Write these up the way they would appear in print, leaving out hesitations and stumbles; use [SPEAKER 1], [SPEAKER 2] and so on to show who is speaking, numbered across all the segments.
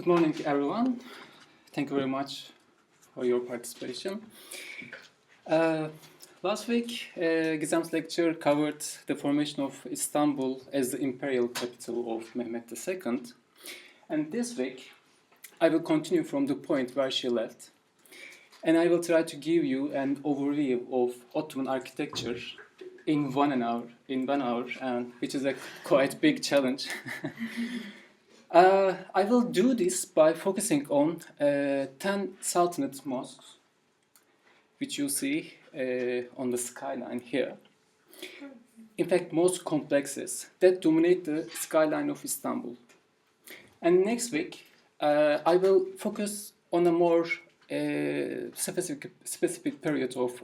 [SPEAKER 1] Good morning, everyone. Thank you very much for your participation. Last week, Gizem's lecture covered the formation of Istanbul as the imperial capital of Mehmet II. And this week, I will continue from the point where she left. And I will try to give you an overview of Ottoman architecture in 1 hour, and which is a quite big challenge. I will do this by focusing on 10 Sultanate mosques, which you see on the skyline here. In fact, mosque complexes that dominate the skyline of Istanbul. And next week, I will focus on a more specific period of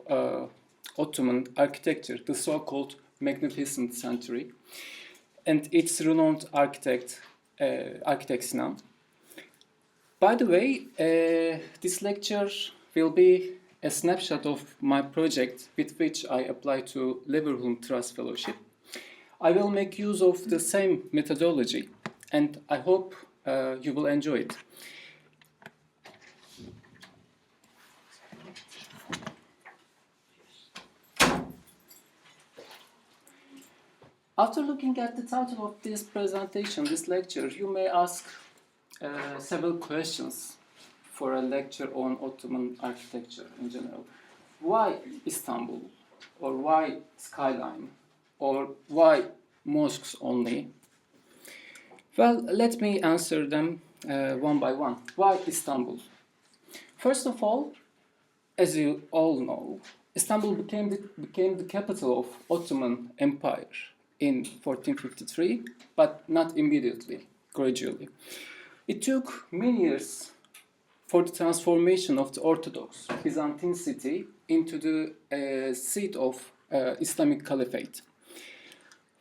[SPEAKER 1] Ottoman architecture, the so-called Magnificent Century, and its renowned architect Sinan. By the way, this lecture will be a snapshot of my project with which I apply to Leverhulme Trust Fellowship. I will make use of the same methodology, and I hope you will enjoy it. After looking at the title of this presentation, this lecture, you may ask several questions for a lecture on Ottoman architecture in general. Why Istanbul? Or why skyline? Or why mosques only? Well, let me answer them one by one. Why Istanbul? First of all, as you all know, Istanbul became the capital of Ottoman Empire in 1453, but not immediately, gradually. It took many years for the transformation of the Orthodox Byzantine city into the seat of Islamic Caliphate.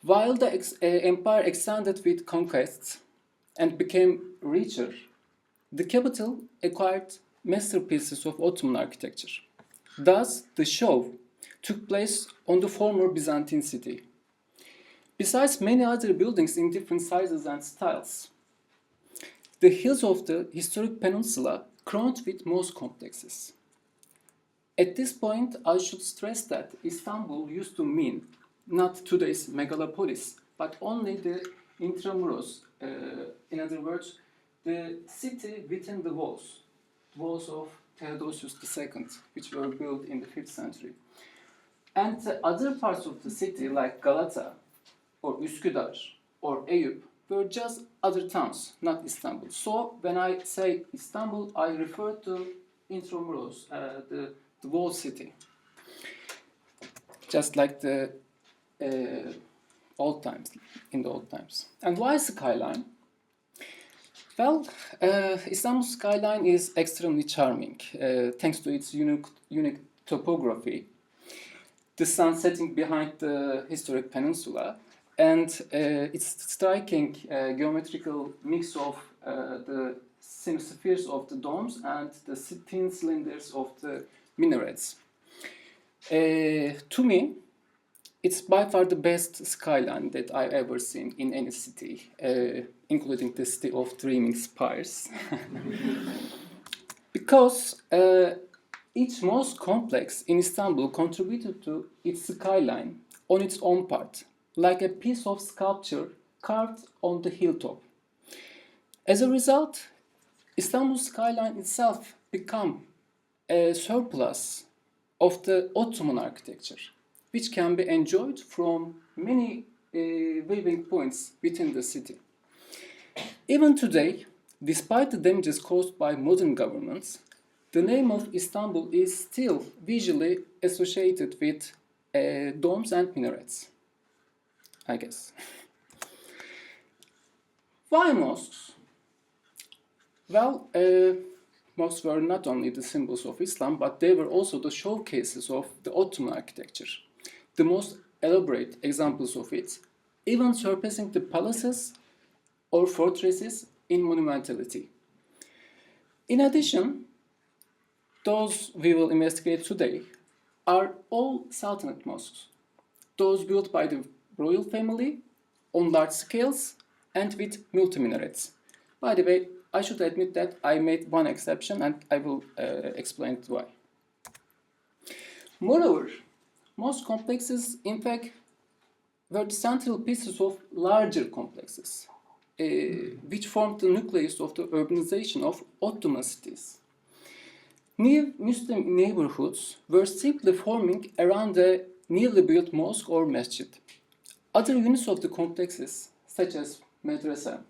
[SPEAKER 1] While the empire expanded with conquests and became richer, the capital acquired masterpieces of Ottoman architecture. Thus, the show took place on the former Byzantine city. Besides many other buildings in different sizes and styles, the hills of the historic peninsula crowned with mosque complexes. At this point, I should stress that Istanbul used to mean not today's megalopolis, but only the intramuros, in other words, the city within the walls of Theodosius II, which were built in the 5th century. And the other parts of the city, like Galata, or Üsküdar, or Eyüp, were just other towns, not Istanbul. So when I say Istanbul, I refer to intramuros, the walled city, just like the old times, in the old times. And why skyline? Well, Istanbul skyline is extremely charming, thanks to its unique topography, the sun setting behind the historic peninsula, and its striking geometrical mix of the semispheres of the domes and the thin cylinders of the minarets. To me, it's by far the best skyline that I've ever seen in any city, including the city of dreaming spires. Because each mosque complex in Istanbul contributed to its skyline on its own part, like a piece of sculpture carved on the hilltop. As a result, Istanbul skyline itself became a surplus of the Ottoman architecture, which can be enjoyed from many viewing points within the city. Even today, despite the damages caused by modern governments, the name of Istanbul is still visually associated with domes and minarets, I guess. Why mosques? Well, mosques were not only the symbols of Islam, but they were also the showcases of the Ottoman architecture. The most elaborate examples of it, even surpassing the palaces or fortresses in monumentality. In addition, those we will investigate today are all Sultanate mosques, those built by the royal family on large scales and with multi-minarets. By the way, I should admit that I made one exception, and I will explain why. Moreover, most complexes, in fact, were the central pieces of larger complexes, which formed the nucleus of the urbanization of Ottoman cities. New Muslim neighborhoods were simply forming around a newly built mosque or masjid. Other units of the complexes, such as madrasa,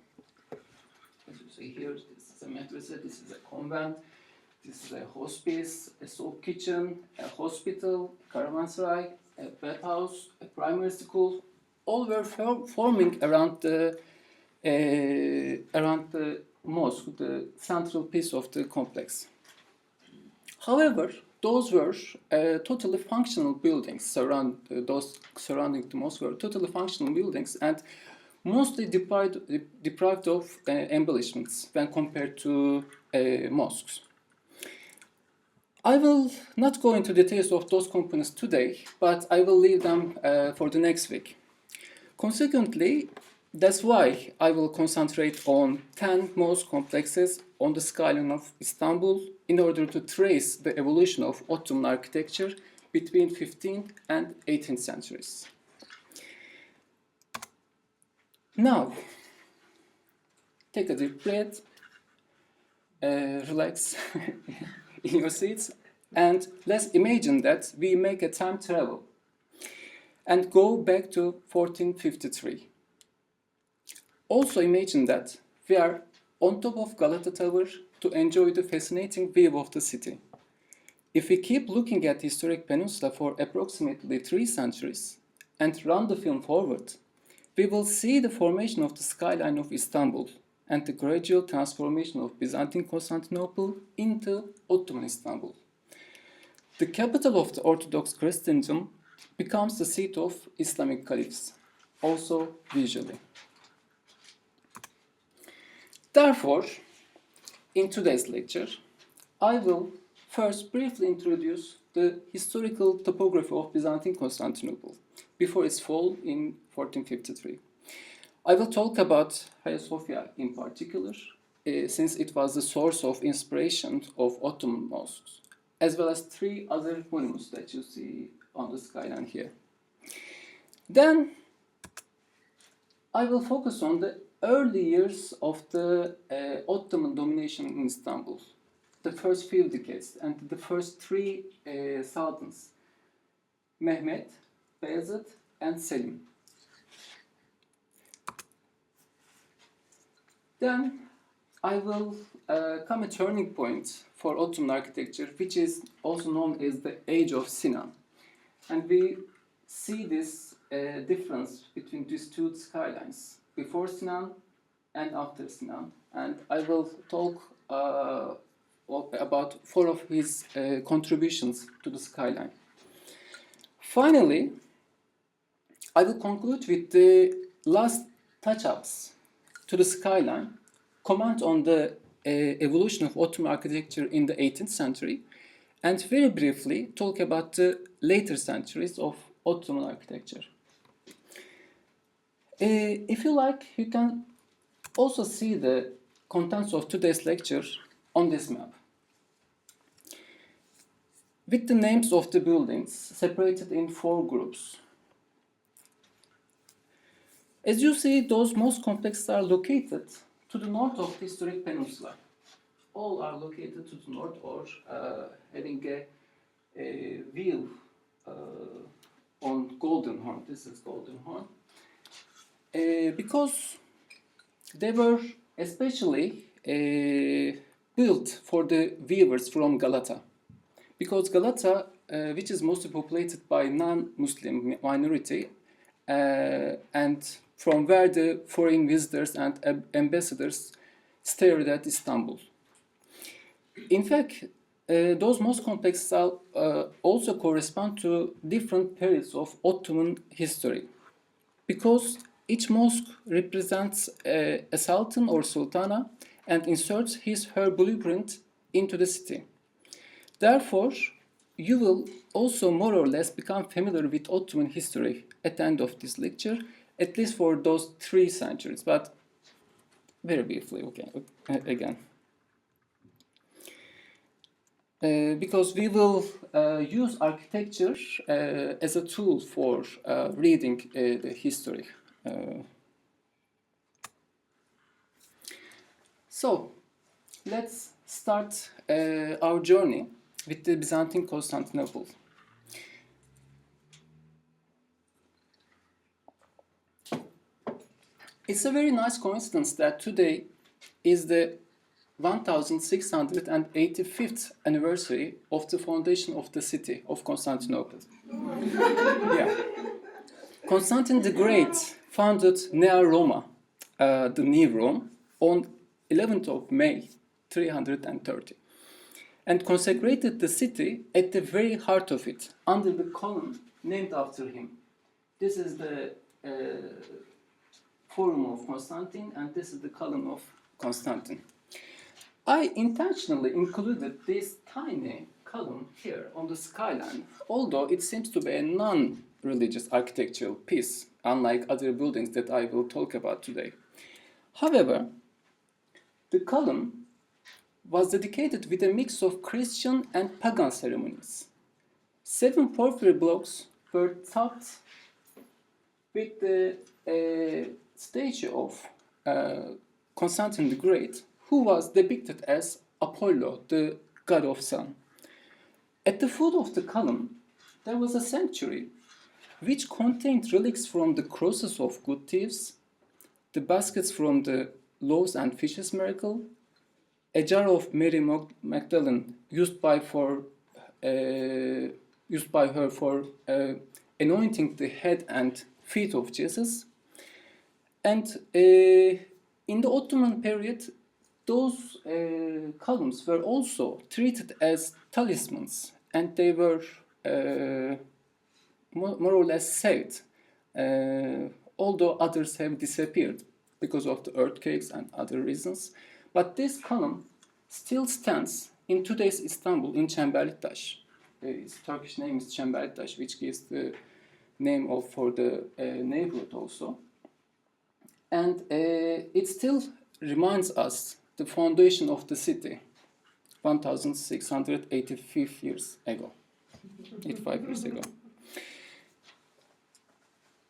[SPEAKER 1] as you see here, this is a madrasa, this is a convent, this is a hospice, a soup kitchen, a hospital, a caravanserai, a bathhouse, a primary school, all were forming around the mosque, the central piece of the complex. However, those were totally functional buildings. Those surrounding the mosque were totally functional buildings and mostly deprived of embellishments when compared to mosques. I will not go into details of those components today, but I will leave them for the next week. Consequently, that's why I will concentrate on 10 mosque complexes on the skyline of Istanbul in order to trace the evolution of Ottoman architecture between 15th and 18th centuries. Now, take a deep breath, relax in your seats, and let's imagine that we make a time travel and go back to 1453. Also imagine that we are on top of Galata Tower to enjoy the fascinating view of the city. If we keep looking at the historic peninsula for approximately 3 centuries and run the film forward, we will see the formation of the skyline of Istanbul and the gradual transformation of Byzantine Constantinople into Ottoman Istanbul. The capital of the Orthodox Christendom becomes the seat of Islamic caliphs, also visually. Therefore, in today's lecture, I will first briefly introduce the historical topography of Byzantine Constantinople before its fall in 1453. I will talk about Hagia Sophia in particular, since it was the source of inspiration of Ottoman mosques, as well as 3 other monuments that you see on the skyline here. Then, I will focus on the early years of the Ottoman domination in Istanbul, the first few decades, and the first 3 sultans, Mehmet, Bayezid, and Selim. Then I will come a turning point for Ottoman architecture, which is also known as the Age of Sinan. And we see this difference between these 2 skylines, before Sinan and after Sinan. And I will talk about 4 of his contributions to the skyline. Finally, I will conclude with the last touch-ups to the skyline, comment on the evolution of Ottoman architecture in the 18th century, and very briefly talk about the later centuries of Ottoman architecture. If you like, you can also see the contents of today's lecture on this map, with the names of the buildings separated in 4 groups. As you see, those most complexes are located to the north of the historic peninsula. All are located to the north or having a view on Golden Horn. This is Golden Horn. Because they were especially built for the viewers from Galata. Because Galata, which is mostly populated by non-Muslim minority, and from where the foreign visitors and ambassadors stared at Istanbul. In fact, those mosque complexes also correspond to different periods of Ottoman history, because each mosque represents a sultan or sultana and inserts his/her blueprint into the city. Therefore, you will also more or less become familiar with Ottoman history at the end of this lecture, at least for those 3 centuries. But very briefly again. Because we will use architecture as a tool for reading the history. So, let's start our journey with the Byzantine Constantinople. It's a very nice coincidence that today is the 1685th anniversary of the foundation of the city of Constantinople. Yeah. Constantine the Great founded Nea Roma, the New Rome, on 11th of May 330, and consecrated the city at the very heart of it, under the column named after him. This is the Forum of Constantine, and this is the column of Constantine. I intentionally included this tiny column here on the skyline, although it seems to be a non-religious architectural piece, unlike other buildings that I will talk about today. However, the column was dedicated with a mix of Christian and pagan ceremonies. 7 porphyry blocks were topped with the statue of Constantine the Great, who was depicted as Apollo, the god of sun. At the foot of the column, there was a sanctuary which contained relics from the crosses of good thieves, the baskets from the loaves and fishes miracle, a jar of Mary Magdalene used by her for anointing the head and feet of Jesus. And in the Ottoman period, those columns were also treated as talismans, and they were more or less saved, although others have disappeared because of the earthquakes and other reasons. But this column still stands in today's Istanbul, in Çemberliktaş. Its Turkish name is Çemberliktaş, which gives the name for the neighborhood also. And it still reminds us the foundation of the city 1685 years ago.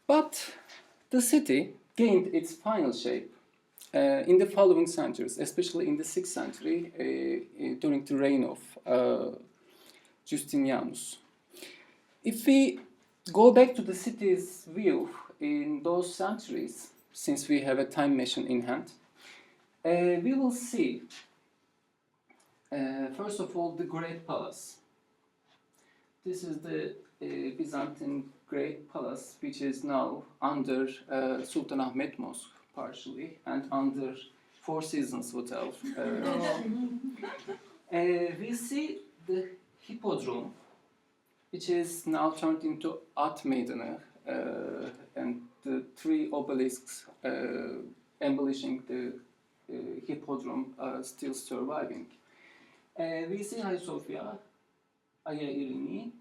[SPEAKER 1] But the city gained its final shape in the following centuries, especially in the 6th century during the reign of Justinianus. If we go back to the city's view in those centuries, since we have a time machine in hand, we will see, first of all, the Great Palace. This is the Byzantine Great Palace, which is now under Sultanahmet Mosque, partially, and under Four Seasons Hotel. We see the Hippodrome, which is now turned into At Meydanı, and the 3 obelisks embellishing the Hippodrome are still surviving. We see Hagia Sophia, Hagia Irini,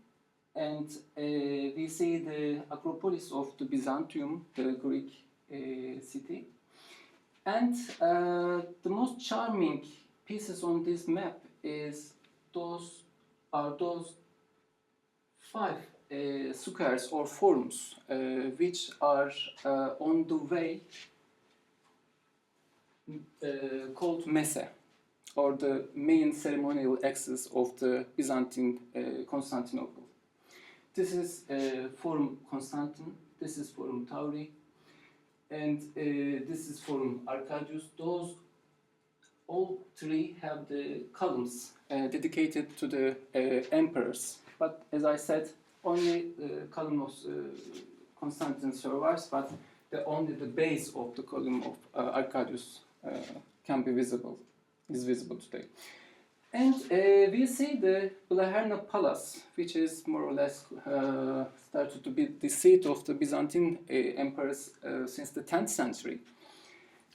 [SPEAKER 1] and we see the Acropolis of the Byzantium, the Greek city. And the most charming pieces on this map is those 5 squares or forums which are on the way called Messe, or the main ceremonial axis of the Byzantine Constantinople. This is Forum Constantine, this is Forum Tauri, and this is Forum Arcadius. Those all 3 have the columns dedicated to the emperors. But as I said, only the column of Constantine survives, but only the base of the column of Arcadius is visible today. And we see the Blaherna Palace, which is more or less started to be the seat of the Byzantine emperors since the 10th century.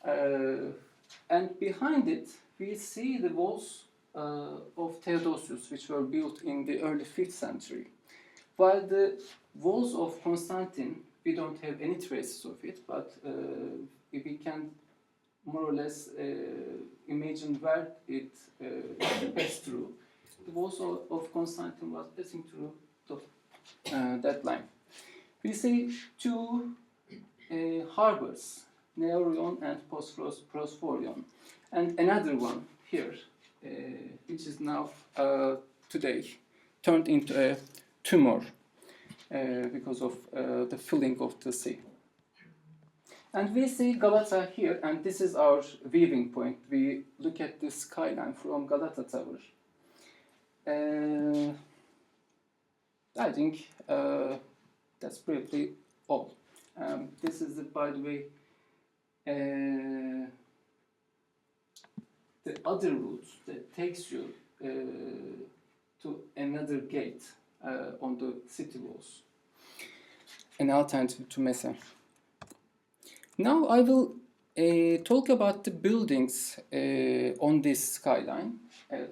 [SPEAKER 1] And behind it, we see the walls of Theodosius, which were built in the early 5th century. While the walls of Constantine, we don't have any traces of it, but we can more or less imagine where it passed through. The walls of Constantine was passing through that line. We see two harbors, Neorion and Prosphorion, and another one here, which is now today turned into a tumor because of the filling of the sea. And we see Galata here, and this is our viewing point. We look at the skyline from Galata Tower. I think that's briefly all. This is, by the way, the other route that takes you to another gate on the city walls, an alternative to Mesa. Now I will talk about the buildings on this skyline,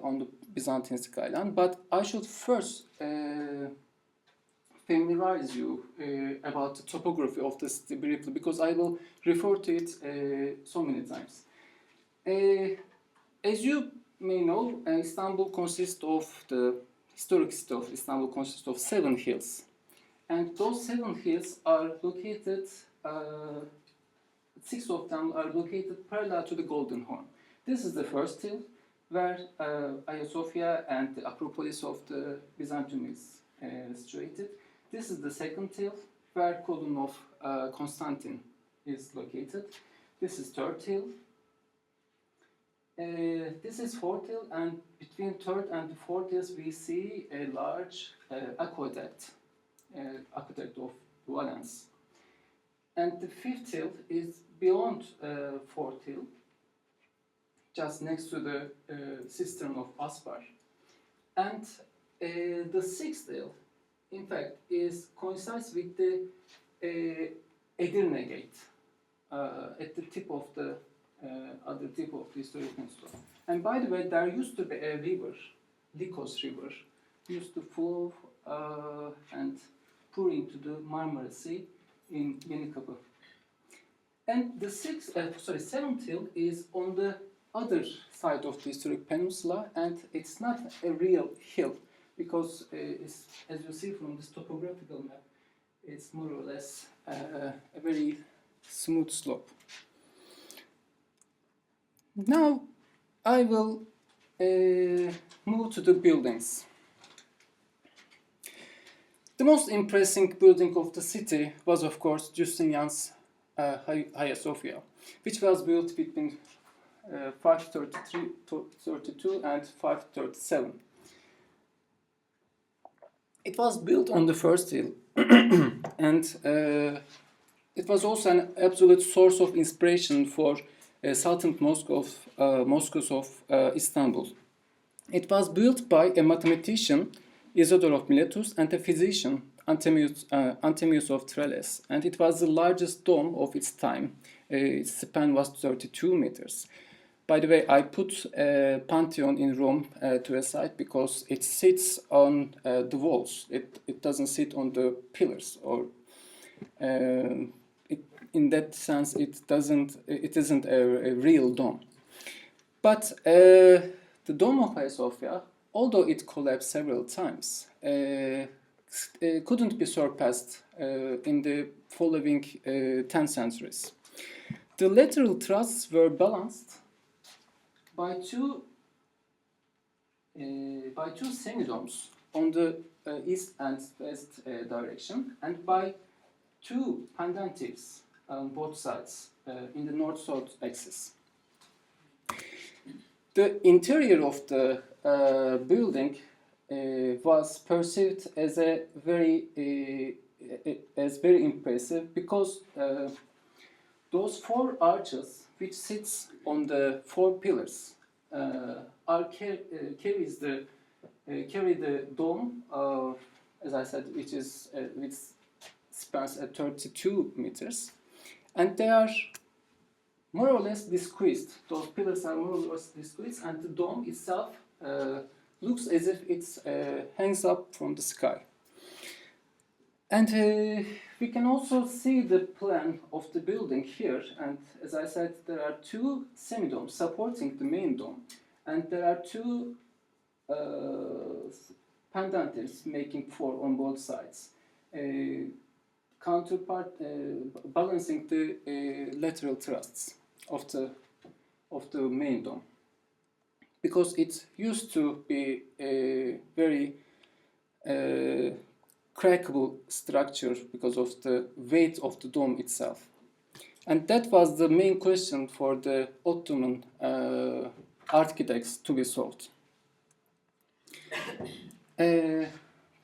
[SPEAKER 1] on the Byzantine skyline, but I should first familiarize you about the topography of the city briefly, because I will refer to it so many times. As you may know, Istanbul consists of the historic city of Istanbul consists of 7 hills, and those 7 hills are located. 6 of them are located parallel to the Golden Horn. This is the first hill, where Hagia Sophia and the Acropolis of the Byzantium is situated. This is the second hill, where column of Constantine is located. This is third hill. This is fourth hill, and between third and the fourth hills we see a large aqueduct of Valence. And the fifth hill is beyond fourth hill, just next to the cistern of Aspar. And the sixth hill, in fact, coincides with the Edirne Gate at the tip of the other tip of the historic peninsula. And by the way, there used to be a river, Lycos River, used to flow and pour into the Marmara Sea in Yenikapı. And the seventh hill is on the other side of the historic peninsula, and it's not a real hill because, as you see from this topographical map, it's more or less a very smooth slope. Now I will move to the buildings. The most impressive building of the city was, of course, Justinian's Hagia Sophia, which was built between 532 and 537. It was built on the first hill, and it was also an absolute source of inspiration for Sultan Mosques of Istanbul. It was built by a mathematician, Isidore of Miletus, and a physician, Anthemius of Tralles, and it was the largest dome of its time. Its span was 32 meters. By the way, I put Pantheon in Rome to a side because it sits on the walls. It doesn't sit on the pillars, or in that sense, it isn't a real dome. But the dome of Hagia Sophia, although it collapsed several times, couldn't be surpassed in the following 10 centuries. The lateral thrusts were balanced by two semidomes on the east and west direction, and by 2 pendentives on both sides in the north-south axis. The interior of the building was perceived as very impressive because those 4 arches, which sits on the 4 pillars, carry the dome, as I said, which spans at 32 meters, and they are more or less discrete. Those pillars are more or less discrete, and the dome itself looks as if it hangs up from the sky. And we can also see the plan of the building here. And as I said, there are two semi-domes supporting the main dome. And there are two pendanters making four on both sides. Counterpart balancing the lateral thrusts of the main dome, because it used to be a very crackable structure because of the weight of the dome itself. And that was the main question for the Ottoman architects to be solved.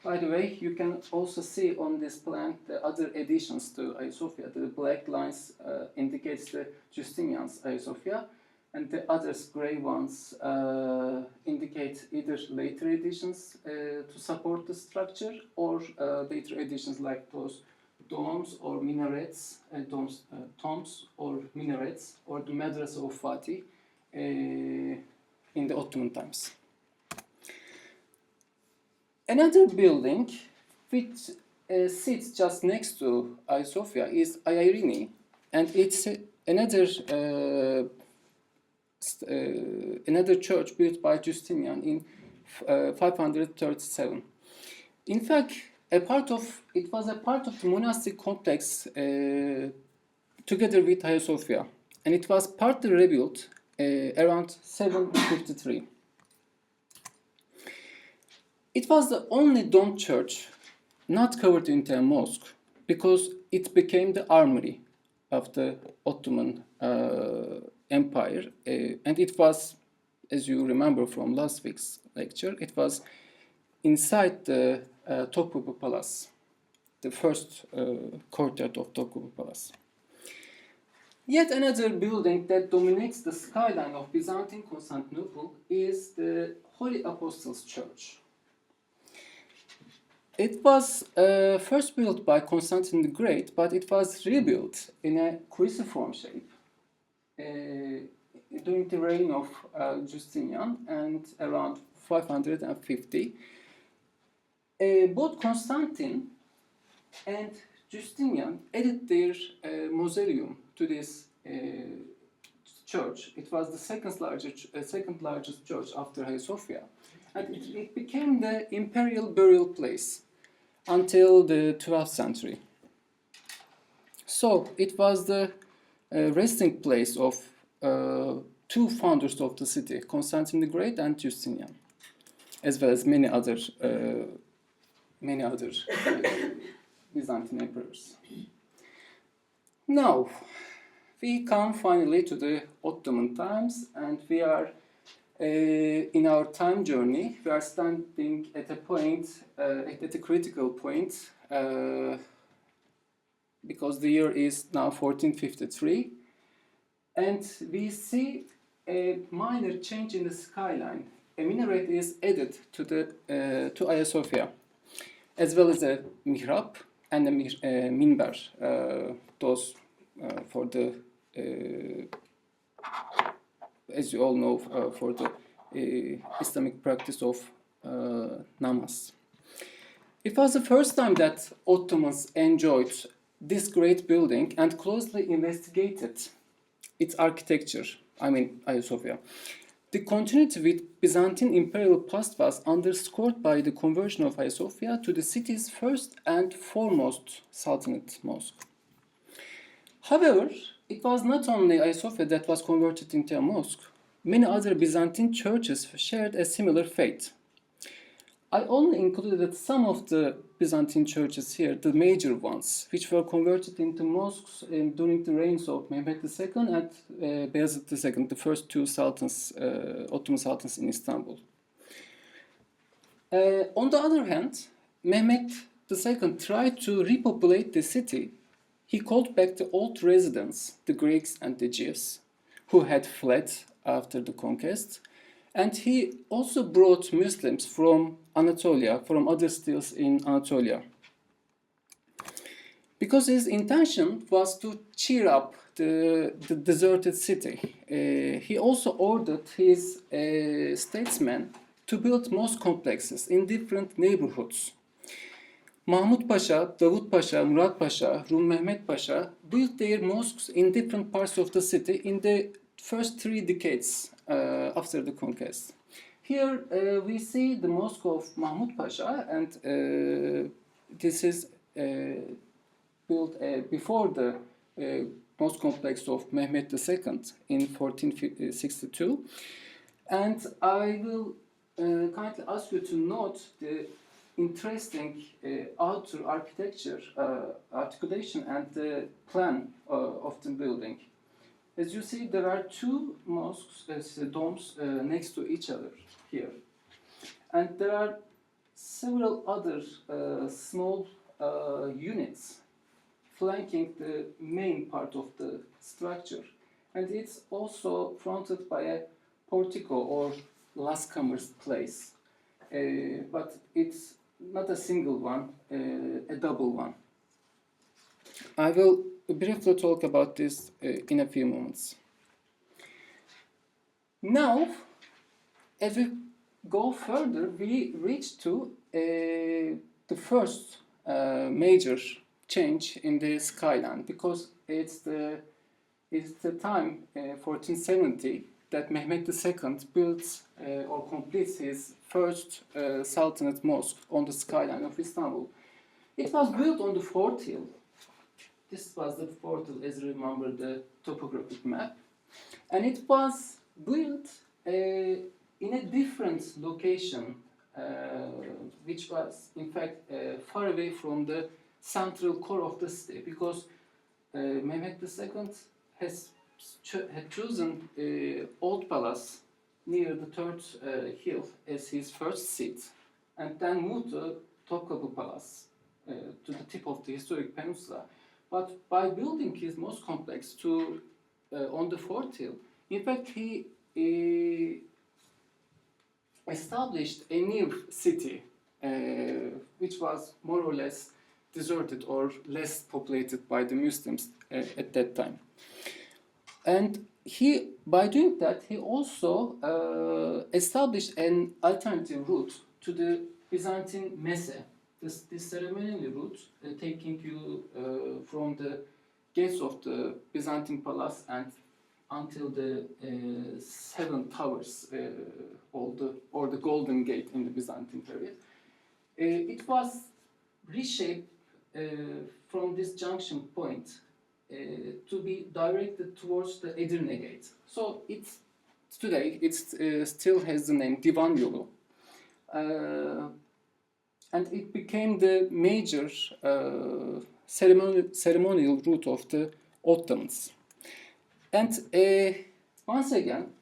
[SPEAKER 1] By the way, you can also see on this plan the other additions to Hagia Sophia. The black lines indicates the Justinian's Hagia Sophia, and the others gray ones indicate either later additions to support the structure, or later additions like those domes or minarets, tombs or minarets, or the Madrasa of Fatih in the Ottoman times. Another building which sits just next to Hagia Sophia is Ayarini, and it's another church built by Justinian in 537. In fact, it was a part of the monastic complex together with Hagia Sophia, and it was partly rebuilt around 753. It was the only domed church not covered into a mosque, because it became the armory of the Ottoman Empire, and it was, as you remember from last week's lecture, it was inside the Topkapı Palace, the first courtyard of Topkapı Palace. Yet another building that dominates the skyline of Byzantine Constantinople is the Holy Apostles' Church. It was first built by Constantine the Great, but it was rebuilt in a cruciform shape during the reign of Justinian and around 550. Both Constantine and Justinian added their mausoleum to this church. It was the second largest church after Hagia Sophia, and it became the imperial burial place until the 12th century. So it was the resting place of two founders of the city, Constantine the Great and Justinian, as well as many other Byzantine emperors. Now, we come finally to the Ottoman times, and we are in our time journey. We are standing at a point, at a critical point, because the year is now 1453, and we see a minor change in the skyline. A minaret is added to Hagia Sophia, as well as a mihrab and a minber, those for the, as you all know, for the Islamic practice of namaz. It was the first time that Ottomans enjoyed this great building and closely investigated its architecture, Hagia Sophia. The continuity with Byzantine imperial past was underscored by the conversion of Hagia Sophia to the city's first and foremost Sultanate mosque. However, it was not only Hagia Sophia that was converted into a mosque. Many other Byzantine churches shared a similar fate. I only included some of the Byzantine churches here, the major ones, which were converted into mosques during the reigns of Mehmed II and Bayezid II, the first two sultans, Ottoman sultans in Istanbul. On the other hand, Mehmed II tried to repopulate the city. He called back the old residents, the Greeks and the Jews, who had fled after the conquest, and he also brought Muslims from Anatolia, from other stiles in Anatolia. Because his intention was to cheer up the deserted city, he also ordered his statesmen to build mosque complexes in different neighborhoods. Mahmud Pasha, Davut Pasha, Murat Pasha, Rum Mehmet Pasha built their mosques in different parts of the city in the first 3 decades after the conquest. Here we see the mosque of Mahmud Pasha, and this is built before the mosque complex of Mehmet II in 1462. And I will kindly ask you to note the interesting outer architecture, articulation, and the plan of the building. As you see, there are 2 mosques, domes next to each other here. And there are several other small units flanking the main part of the structure. And it's also fronted by a portico or lascomers place. But it's not a single one, a double one. I will briefly talk about this in a few moments. Now, as we go further, we reach to the first major change in the skyline, because it's the time 1470 that Mehmet II builds or completes his first Sultanate mosque on the skyline of Istanbul. It was built on the fourth hill. This was the fourth hill, as you remember the topographic map. And it was built in a different location, which was in fact far away from the central core of the city, because Mehmet II had chosen Old Palace near the third hill as his first seat, and then moved to Topkapı Palace to the tip of the historic peninsula. But by building his mosque complex to on the fourth hill, in fact he established a new city, which was more or less deserted or less populated by the Muslims at that time. And by doing that, he also established an alternative route to the Byzantine messe. This ceremonial route taking you from the gates of the Byzantine palace and until the 7 towers, or the Golden Gate in the Byzantine period. It was reshaped from this junction point to be directed towards the Edirne Gate. So today it still has the name Divan Yolu. And it became the major ceremonial route of the Ottomans. And once again,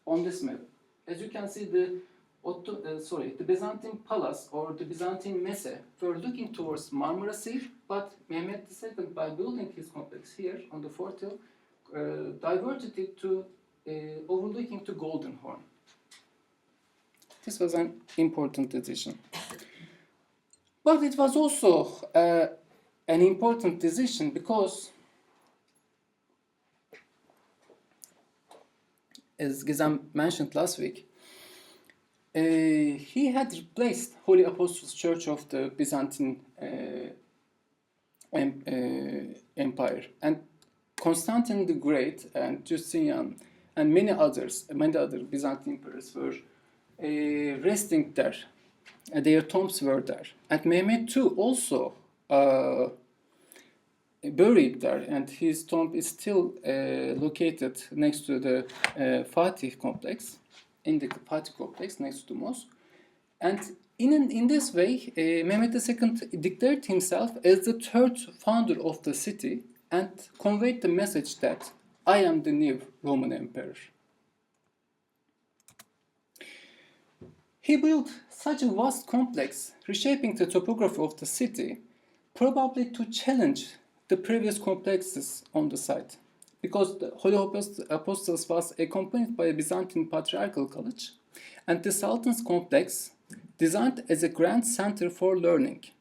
[SPEAKER 1] on this map, as you can see, the Byzantine palace or the Byzantine messe were looking towards Marmara Sea, but Mehmet II, by building his complex here on the fourth hill, diverted it to overlooking to Golden Horn. This was an important decision. But it was also an important decision because, as Gizem mentioned last week, he had replaced Holy Apostles' Church of the Byzantine Empire, and Constantine the Great and Justinian and many other Byzantine emperors were resting there. Their tombs were there, and Mehmet II also buried there, and his tomb is still located next to the Fatih complex, in the Fatih complex next to the mosque. And in this way, Mehmet II declared himself as the third founder of the city and conveyed the message that I am the new Roman emperor. He built such a vast complex, reshaping the topography of the city, probably to challenge the previous complexes on the site, because the Holy Apostles was accompanied by a Byzantine Patriarchal College, and the Sultan's complex, designed as a grand center for learning.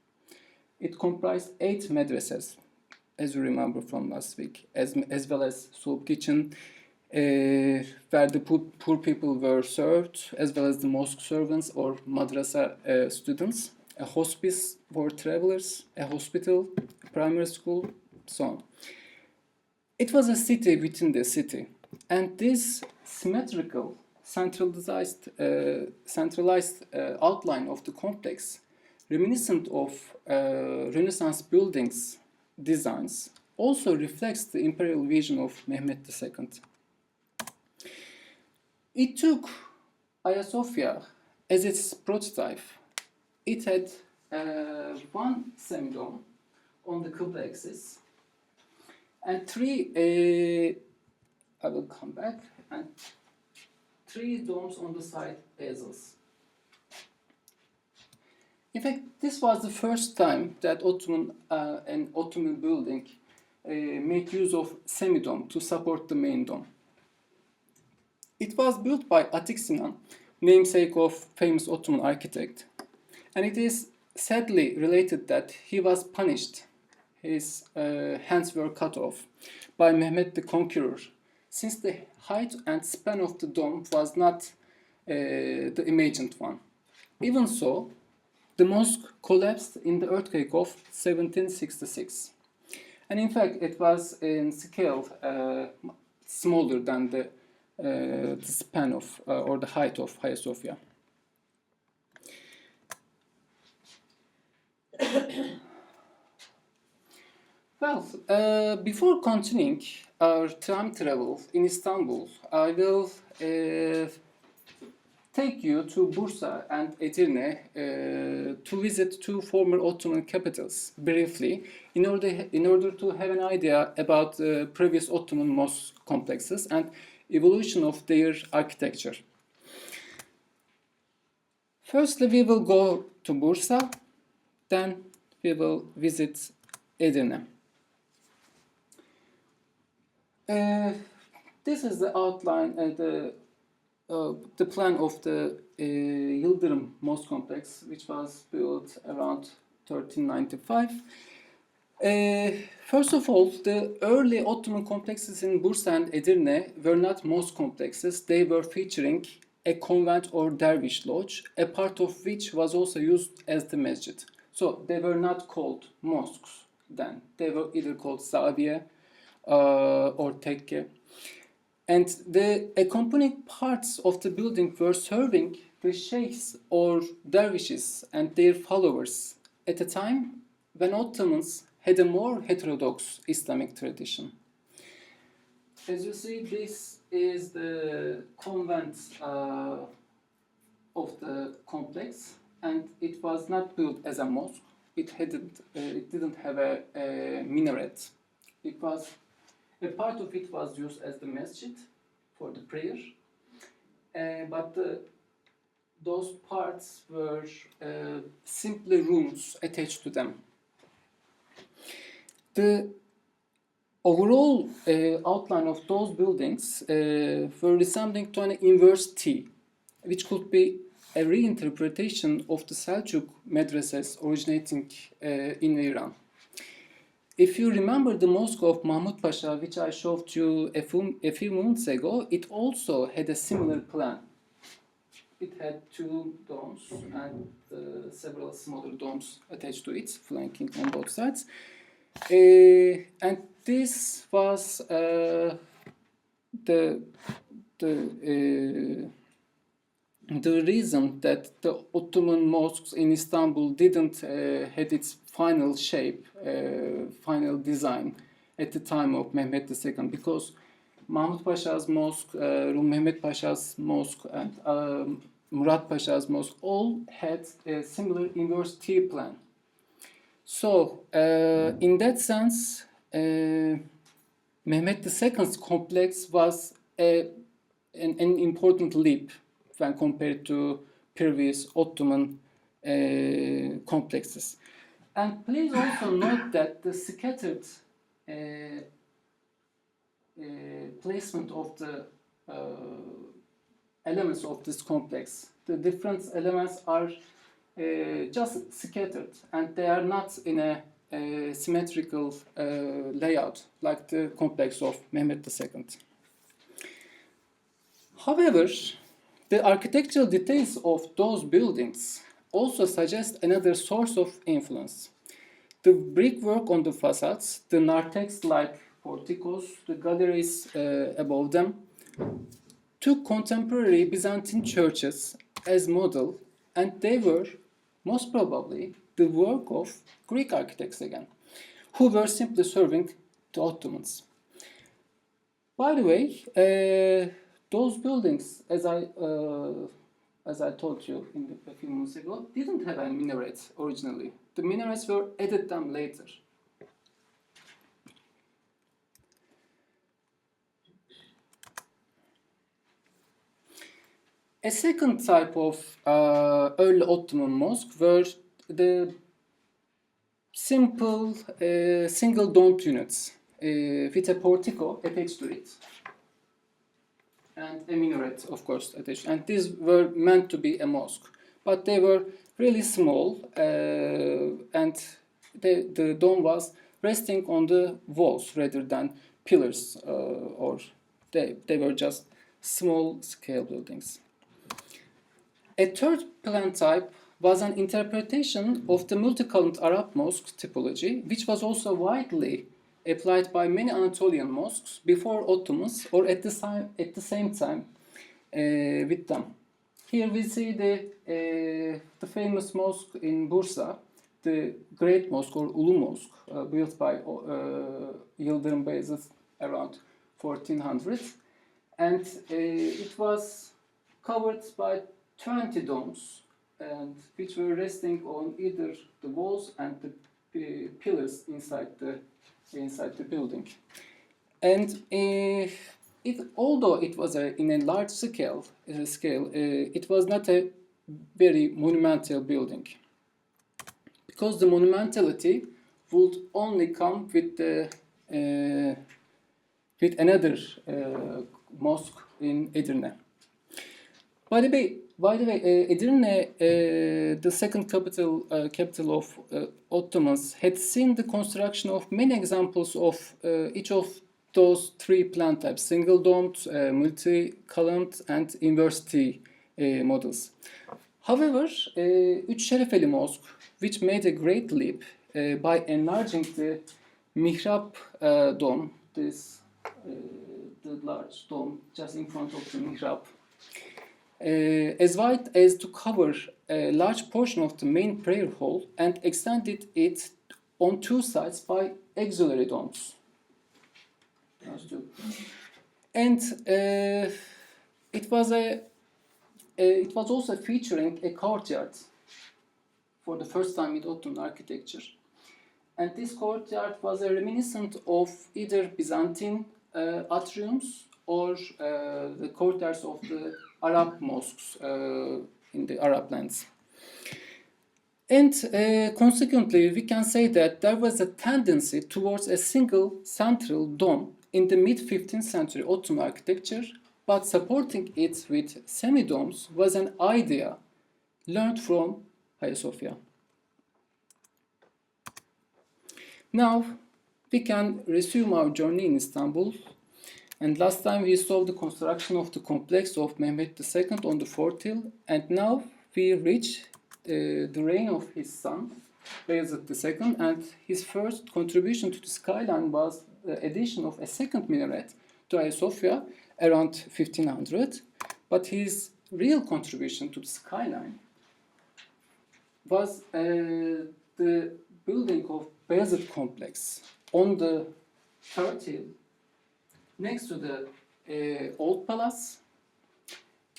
[SPEAKER 1] It comprised 8 madrasas, as you remember from last week, as well as soup kitchen, where the poor people were served, as well as the mosque servants or madrasa students. a hospice for travelers, a hospital, a primary school, so on. It was a city within the city, and this symmetrical, centralized outline of the complex, reminiscent of Renaissance buildings designs, also reflects the imperial vision of Mehmet II. It took Hagia Sophia as its prototype. It had one semidome on the Qibla axis and three, I will come back, and three domes on the side bezels. In fact, this was the first time that an Ottoman building made use of semidome to support the main dome. It was built by Atik Sinan, namesake of famous Ottoman architect, and it is sadly related that he was punished. His hands were cut off by Mehmet the Conqueror, since the height and span of the dome was not the imagined one. Even so, the mosque collapsed in the earthquake of 1766. And in fact, it was in scale smaller than the span of or the height of Hagia Sophia. Well, before continuing our time travel in Istanbul, I will take you to Bursa and Edirne to visit two former Ottoman capitals briefly in order to have an idea about previous Ottoman mosque complexes and evolution of their architecture. Firstly, we will go to Bursa, then we will visit Edirne. This is the outline and the plan of the Yıldırım Mosque complex, which was built around 1395. First of all, the early Ottoman complexes in Bursa and Edirne were not mosque complexes. They were featuring a convent or dervish lodge, a part of which was also used as the masjid. So they were not called mosques then. They were either called zaviye or tekke. And the accompanying parts of the building were serving the sheikhs or dervishes and their followers at a time when Ottomans had a more heterodox Islamic tradition. As you see, this is the convent of the complex, and it was not built as a mosque. It didn't have a minaret. A part of it was used as the masjid for the prayer, but those parts were simply rooms attached to them. The overall outline of those buildings were resembling to an inverse T, which could be a reinterpretation of the Selçuk madrasas originating in Iran. If you remember the mosque of Mahmud Pasha, which I showed you a few moments ago, it also had a similar plan. It had two domes and several smaller domes attached to it, flanking on both sides. And this was the reason that the Ottoman mosques in Istanbul didn't had its final shape, final design at the time of Mehmet II, because Mahmud Pasha's mosque, Rum Mehmet Pasha's mosque, and Murat Pasha's mosque all had a similar inverse T plan. So, in that sense, Mehmet II's complex was an important leap when compared to previous Ottoman complexes. And please also note that the scattered placement of the elements of this complex. The different elements are just scattered, and they are not in a symmetrical layout like the complex of Mehmet II. However, the architectural details of those buildings also suggest another source of influence. The brickwork on the facades, the narthex-like porticos, the galleries above them, took contemporary Byzantine churches as model, and they were most probably the work of Greek architects again, who were simply serving the Ottomans. By the way, those buildings, as I told you a few months ago, didn't have any minarets originally. The minarets were added them later. A second type of early Ottoman mosque were the simple single domed units with a portico attached to it and a minaret, of course, attached. And these were meant to be a mosque, but they were really small, and the dome was resting on the walls rather than pillars, or they were just small scale buildings. A third plan type was an interpretation of the multi-columned Arab mosque typology, which was also widely applied by many Anatolian mosques before Ottomans or at the same time with them. Here we see the famous mosque in Bursa, the Great Mosque or Ulu Mosque, built by Yıldırım Beyazıt around 1400, and it was covered by 20 domes, and which were resting on either the walls and the pillars inside the building. And although it was in a large scale, it was not a very monumental building, because the monumentality would only come with another mosque in Edirne. By the way, Edirne, the second capital of Ottomans, had seen the construction of many examples of each of those three plan types: single-domed, multi-columned, and inverse T models. However, Üç Şerefeli Mosque, which made a great leap by enlarging the mihrab dome, the large dome just in front of the mihrab, as wide as to cover a large portion of the main prayer hall, and extended it on two sides by auxiliary domes. And it was also featuring a courtyard for the first time in Ottoman architecture. And this courtyard was a reminiscent of either Byzantine atriums or the courtyards of the Arab mosques in the Arab lands. And consequently, we can say that there was a tendency towards a single central dome in the mid-15th century Ottoman architecture, but supporting it with semi-domes was an idea learned from Hagia Sophia. Now, we can resume our journey in Istanbul. And last time we saw the construction of the complex of Mehmet II on the Fourth Hill, and now we reach the reign of his son, Bayezid II, and his first contribution to the skyline was the addition of a second minaret to Hagia Sophia around 1500, but his real contribution to the skyline was the building of Bayezid complex on the Third Hill, next to the Old Palace,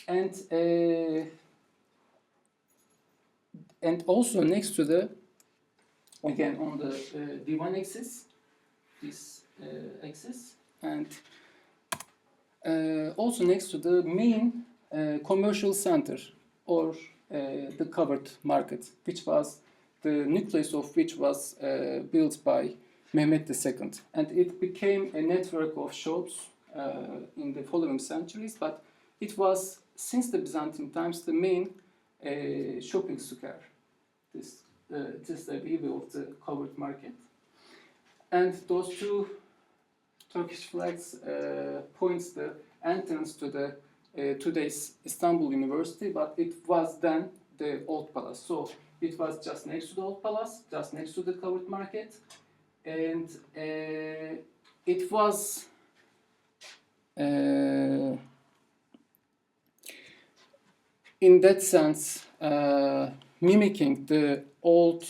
[SPEAKER 1] and also next to the, again on the Divan axis, this axis, and also next to the main commercial center, or the covered market, which was the nucleus of which was built by Mehmet II, and it became a network of shops in the following centuries, but it was, since the Byzantine times, the main shopping square. This is the view of the covered market. And those two Turkish flags points the entrance to the today's Istanbul University, but it was then the old palace. So it was just next to the old palace, just next to the covered market, and it was in that sense mimicking the old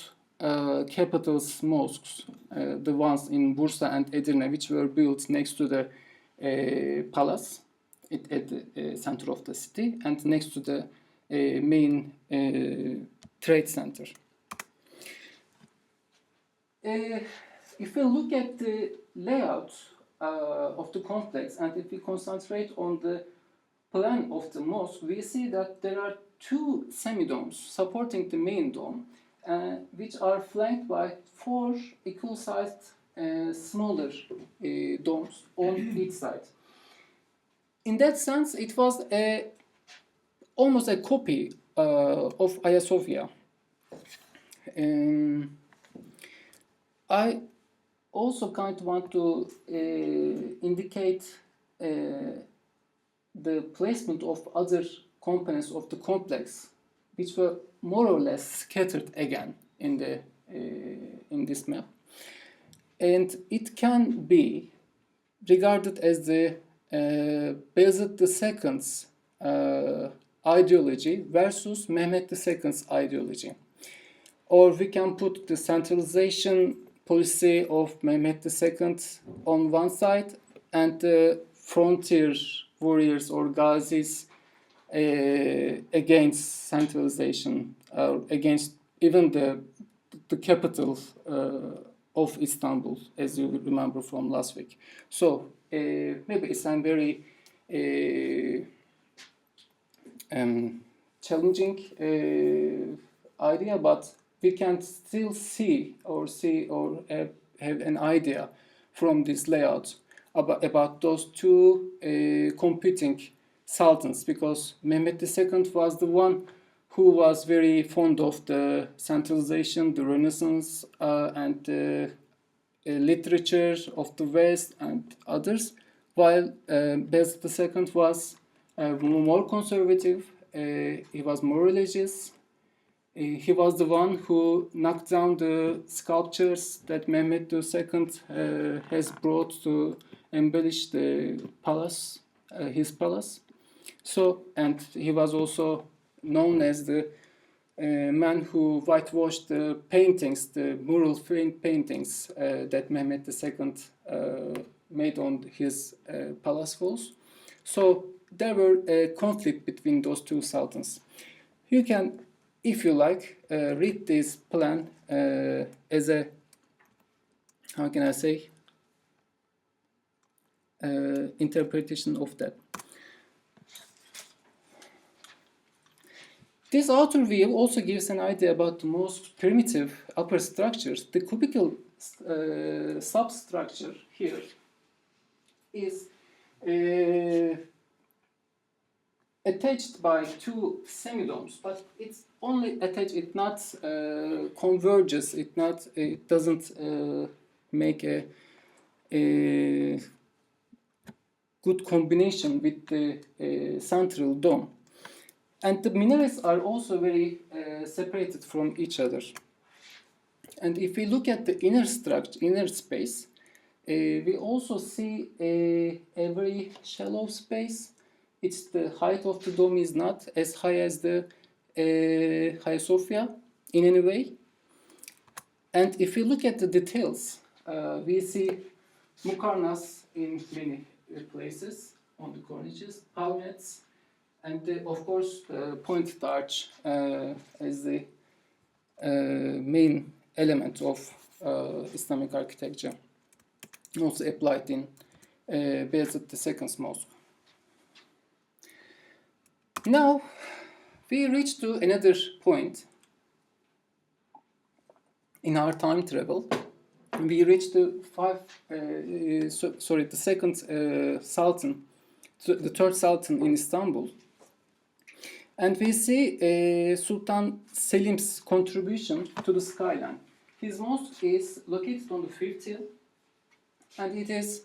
[SPEAKER 1] capital's mosques, the ones in Bursa and Edirne, which were built next to the palace at the center of the city and next to the main trade center. If we look at the layout of the complex and if we concentrate on the plan of the mosque, we see that there are two semi-domes supporting the main dome, which are flanked by four equal-sized smaller domes on each side. In that sense, it was almost a copy of Hagia Sophia. I also kind of want to indicate the placement of other components of the complex, which were more or less scattered again in the in this map, and it can be regarded as the Bayezid II's ideology versus Mehmet II's ideology, or we can put the centralization policy of Mehmet II on one side and the frontier warriors or Ghazis against centralization, against even the capital of Istanbul, as you remember from last week. So maybe it's a very challenging idea, but we can still see or have an idea from this layout about those two competing sultans, because Mehmet II was the one who was very fond of the centralization, the Renaissance, and literature of the West and others, while Bayezid II was more conservative, he was more religious. He was the one who knocked down the sculptures that Mehmet II has brought to embellish the palace, his palace. So, and he was also known as the man who whitewashed the paintings, the mural paintings that Mehmet II made on his palace walls. So there were a conflict between those two sultans. You can, if you like, read this plan as a, how can I say, interpretation of that. This outer view also gives an idea about the most primitive upper structures. The cubical substructure here is attached by two semidomes, but it's only attached. It not converges. It doesn't make a good combination with the central dome. And the minarets are also very separated from each other. And if we look at the inner structure, inner space, we also see a very shallow space. It's the height of the dome is not as high as the Hagia Sophia in any way. And if we look at the details, we see mukarnas in many places on the cornices, palmettes, and of course pointed arch as the main element of Islamic architecture, also applied in Bayezid II's mosque. Now we reach to another point in our time travel. We reach to the second sultan, the third sultan in Istanbul, and we see Sultan Selim's contribution to the skyline. His mosque is located on the fifth hill, and it has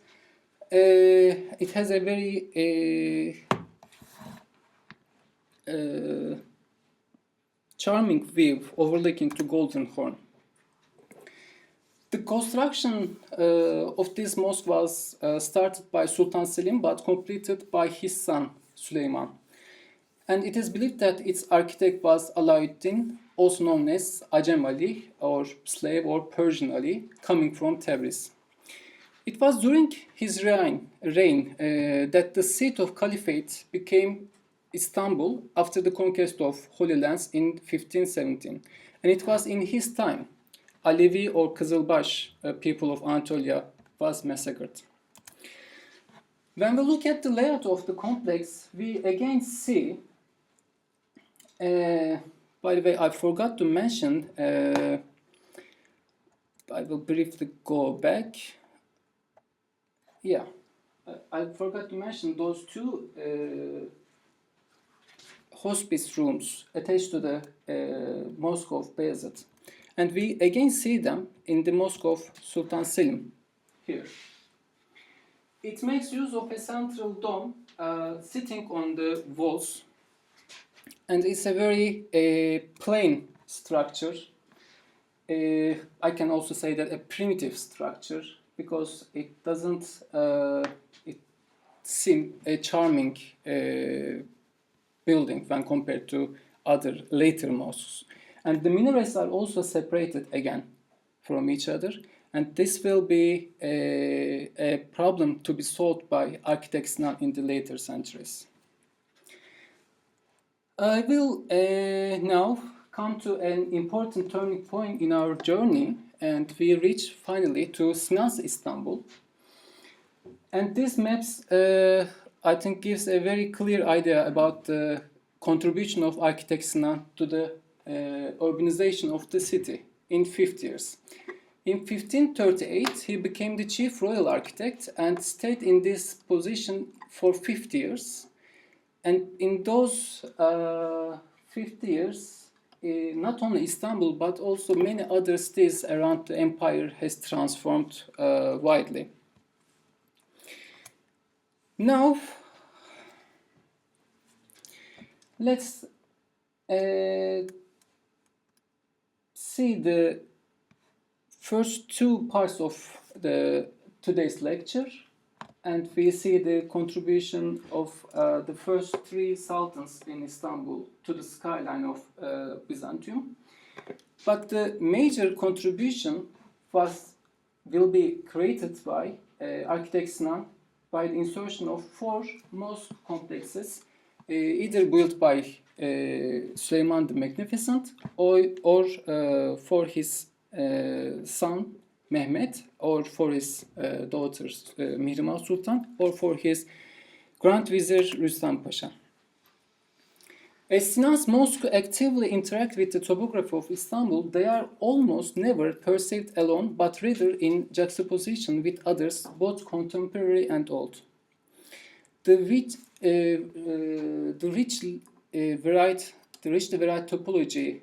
[SPEAKER 1] a very charming view overlooking to Golden Horn. The construction of this mosque was started by Sultan Selim but completed by his son Süleyman. And it is believed that its architect was Alauddin, also known as Acem Ali or slave or Persian Ali, coming from Tabriz. It was during his reign that the seat of caliphate became Istanbul after the conquest of Holy Lands in 1517. And it was in his time Alevi or Kızılbaş people of Anatolia was massacred. When we look at the layout of the complex, we again see, by the way, I forgot to mention, I will briefly go back. Yeah, I forgot to mention those two hospice rooms attached to the Mosque of Bayezid. And we again see them in the Mosque of Sultan Selim here. It makes use of a central dome sitting on the walls, and it's a very plain structure. I can also say that a primitive structure because it doesn't it seem a charming building when compared to other later mosques. And the minarets are also separated again from each other, and this will be a problem to be solved by architects now in the later centuries. I will now come to an important turning point in our journey, and we reach finally to Sinan's Istanbul. And this maps, I think, gives a very clear idea about the contribution of architect Sinan to the urbanization of the city in 50 years. In 1538, he became the chief royal architect and stayed in this position for 50 years. And in those 50 years, not only Istanbul, but also many other cities around the empire has transformed widely. Now, let's see the first two parts of today's lecture, and we see the contribution of the first three sultans in Istanbul to the skyline of Byzantium. But the major contribution will be created by architect Sinan by the insertion of 4 mosque complexes, either built by Süleyman the Magnificent or for his son Mehmet, or for his daughters Mihrimah Sultan, or for his Grand Vizier Rüstem Pasha. As Sinan's mosques actively interact with the topography of Istanbul, they are almost never perceived alone, but rather in juxtaposition with others, both contemporary and old. The richly varied typology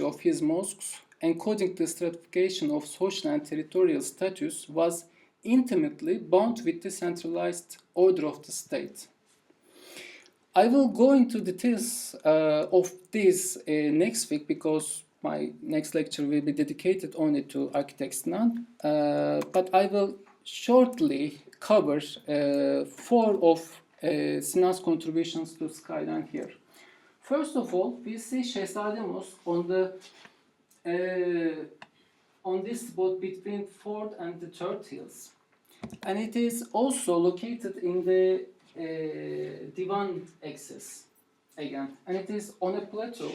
[SPEAKER 1] of his mosques, encoding the stratification of social and territorial status, was intimately bound with the centralized order of the state. I will go into details of this next week because my next lecture will be dedicated only to architect Sinan, but I will shortly cover 4 of Sinan's contributions to skyline here. First of all, we see Şehzade Mosque on this spot between 4th and the 3rd hills, and it is also located in the Divan axis again, and it is on a plateau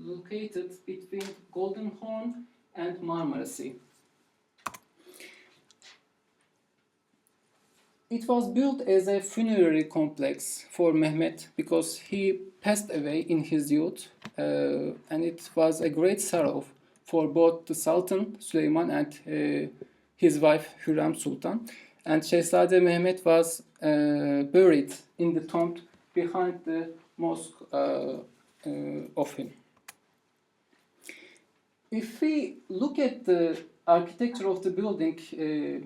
[SPEAKER 1] located between Golden Horn and Marmara Sea. It was built as a funerary complex for Mehmet because he passed away in his youth, and it was a great sorrow for both the Sultan Süleyman and his wife Hürrem Sultan. And Şehzade Mehmet was buried in the tomb behind the mosque of him. If we look at the architecture of the building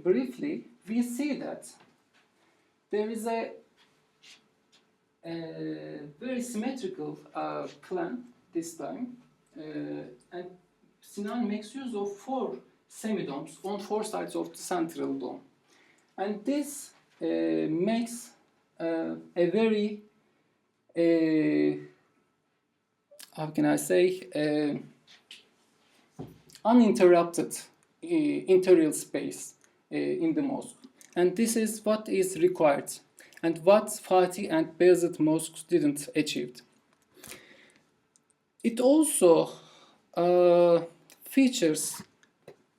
[SPEAKER 1] briefly, we see that there is a very symmetrical plan this time. And Sinan makes use of 4 semidomes on 4 sides of the central dome. And this makes a very, how can I say, uninterrupted interior space in the mosque. And this is what is required and what Fatih and Bayezid mosques didn't achieve. It also features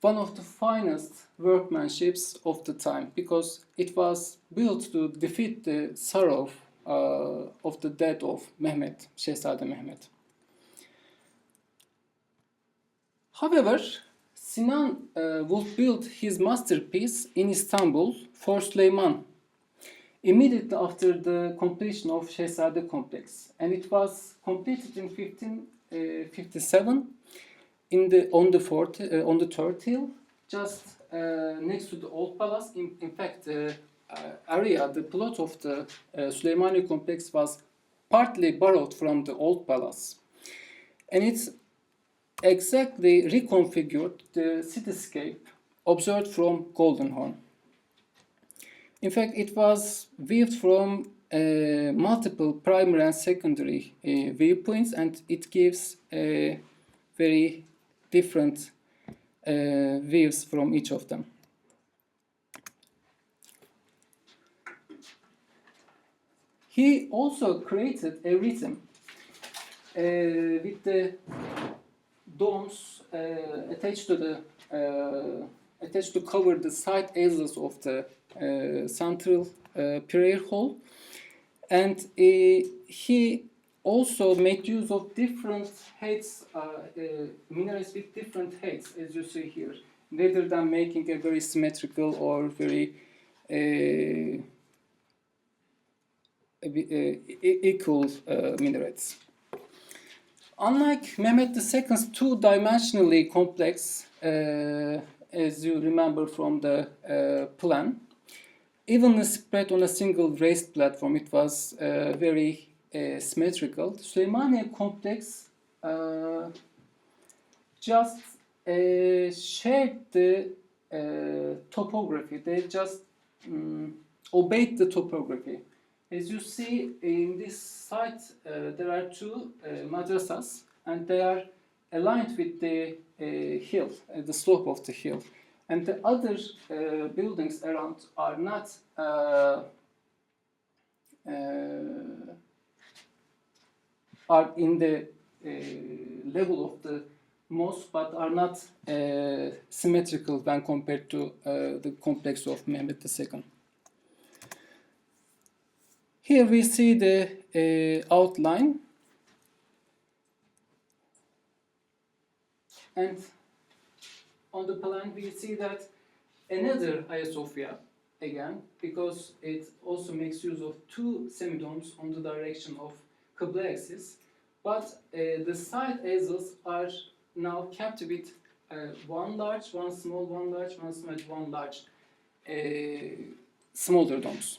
[SPEAKER 1] one of the finest workmanships of the time because it was built to defeat the sorrow of the death of Mehmet, Şehzade Mehmet. However, Sinan would build his masterpiece in Istanbul for Süleyman immediately after the completion of Şehzade complex, and it was completed in 1557 on the third hill, just next to the old palace. In fact, the plot of the Süleymaniye complex was partly borrowed from the old palace, and it's exactly reconfigured the cityscape observed from Golden Horn. In fact, it was viewed from multiple primary and secondary viewpoints, and it gives very different views from each of them. He also created a rhythm with the domes attached to cover the side aisles of the central prayer hall, and he also made use of different heights, minarets with different heights, as you see here, rather than making a very symmetrical or very equal minarets. Unlike Mehmet II's two-dimensionally complex, as you remember from the plan, evenly spread on a single raised platform, it was very symmetrical. The Süleymaniye complex just shared the topography. They just obeyed the topography. As you see in this site, there are 2 madrasas, and they are aligned with the hill, the slope of the hill. And the other buildings around are not are in the level of the mosque, but are not symmetrical when compared to the complex of Mehmet II. Here we see the outline, and on the plan we see that another Hagia Sophia again, because it also makes use of 2 semidomes on the direction of Qibla axis, but the side aisles are now kept with 1 large, 1 small, 1 large, 1 small, 1 large, smaller domes.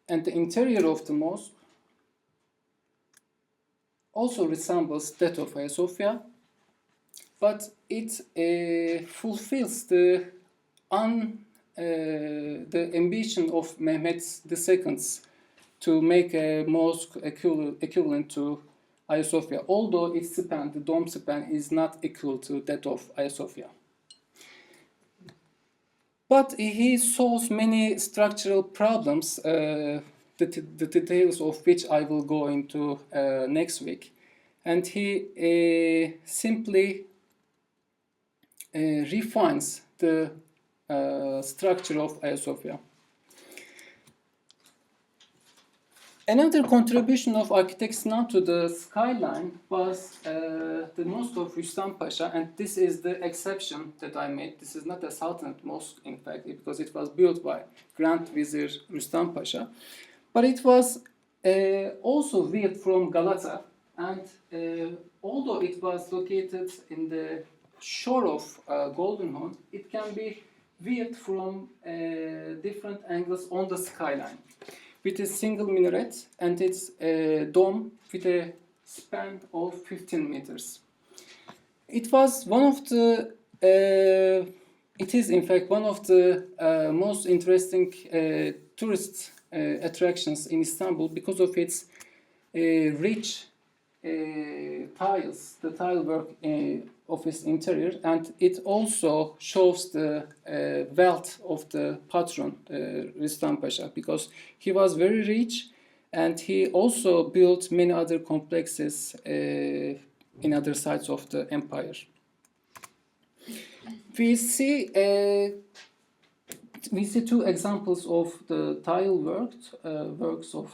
[SPEAKER 1] And the interior of the mosque also resembles that of Hagia Sophia, but it fulfills the ambition of Mehmet II's to make a mosque equivalent to Hagia Sophia, although its span, the dome span, is not equal to that of Hagia Sophia. But he solves many structural problems, the details of which I will go into next week. And he simply refines the structure of Hagia Sophia. Another contribution of architect Sinan to the skyline was the mosque of Rüstem Pasha, and this is the exception that I made. This is not a Sultanate mosque, in fact, because it was built by Grand Vizier Rüstem Pasha. But it was also viewed from Galata, and although it was located in the shore of Golden Horn, it can be viewed from different angles on the skyline, with a single minaret and its dome with a span of 15 meters. It was one of the, it is in fact one of the most interesting tourist attractions in Istanbul because of its rich tiles, the tile work of its interior, and it also shows the wealth of the patron, Rüstem Pasha, because he was very rich and he also built many other complexes in other sides of the empire. We see two examples of the tile works of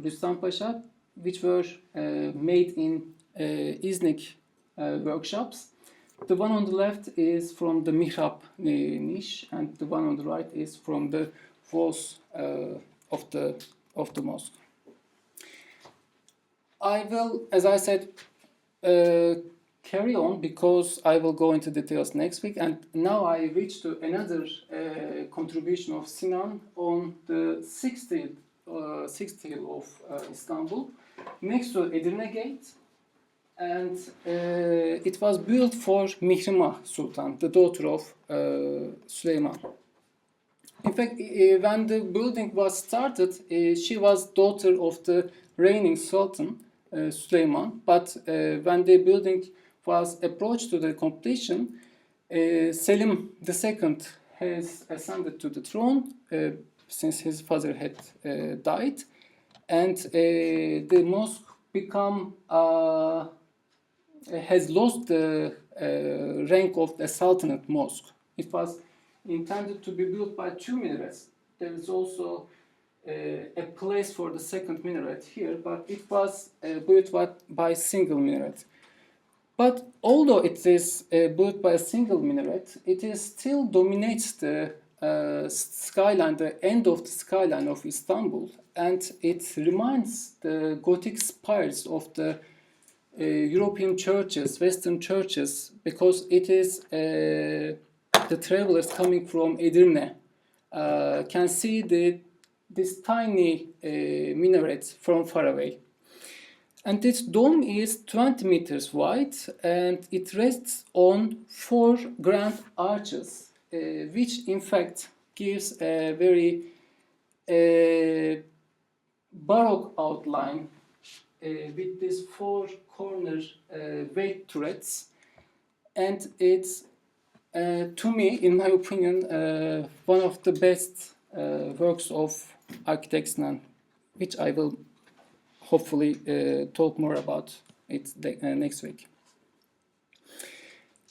[SPEAKER 1] Rüstem Pasha, which were made in İznik workshops. The one on the left is from the mihrab niche, and the one on the right is from the walls of the mosque. I will, as I said, carry on because I will go into details next week. And now I reach to another contribution of Sinan on the 6th hill of Istanbul, next to Edirne Gate. And it was built for Mihrimah Sultan, the daughter of Süleyman. In fact, when the building was started, she was daughter of the reigning Sultan, Süleyman. But when the building was approached to the completion, Selim II has ascended to the throne since his father had died, and the mosque has lost the rank of the Sultanate mosque. It was intended to be built by 2 minarets. There is also a place for the second minaret here, but it was built by single minaret. But although it is built by a single minaret, it still dominates the skyline, the end of the skyline of Istanbul, and it reminds the Gothic spires of the European churches, Western churches, because it is the travelers coming from Edirne can see this tiny minaret from far away. And its dome is 20 meters wide, and it rests on 4 grand arches, which in fact gives a very Baroque outline with these 4 corner weight turrets. And it's, to me, in my opinion, one of the best works of architects, which I will hopefully talk more about it next week.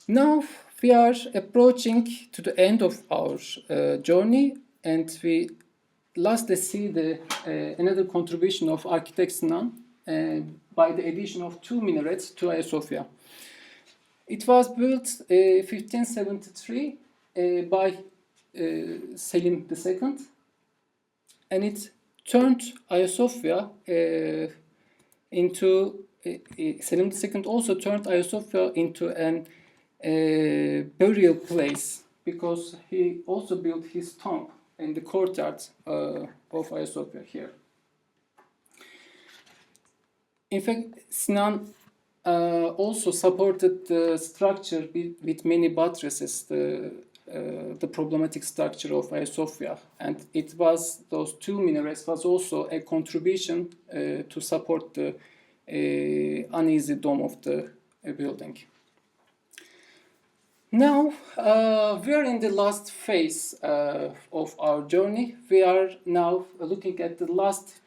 [SPEAKER 1] Now we are approaching to the end of our journey, and we lastly see another contribution of architect Sinan by the addition of 2 minarets to Hagia Sophia. It was built 1573 by Selim II, and it turned Hagia Sophia into Selim II also turned Hagia Sophia into an burial place, because he also built his tomb in the courtyard of Hagia Sophia here. In fact, Sinan also supported the structure with many buttresses, the problematic structure of Hagia Sophia, and it was those 2 minarets was also a contribution to support the uneasy dome of the building. Now we are in the last phase of our journey. We are now looking at the last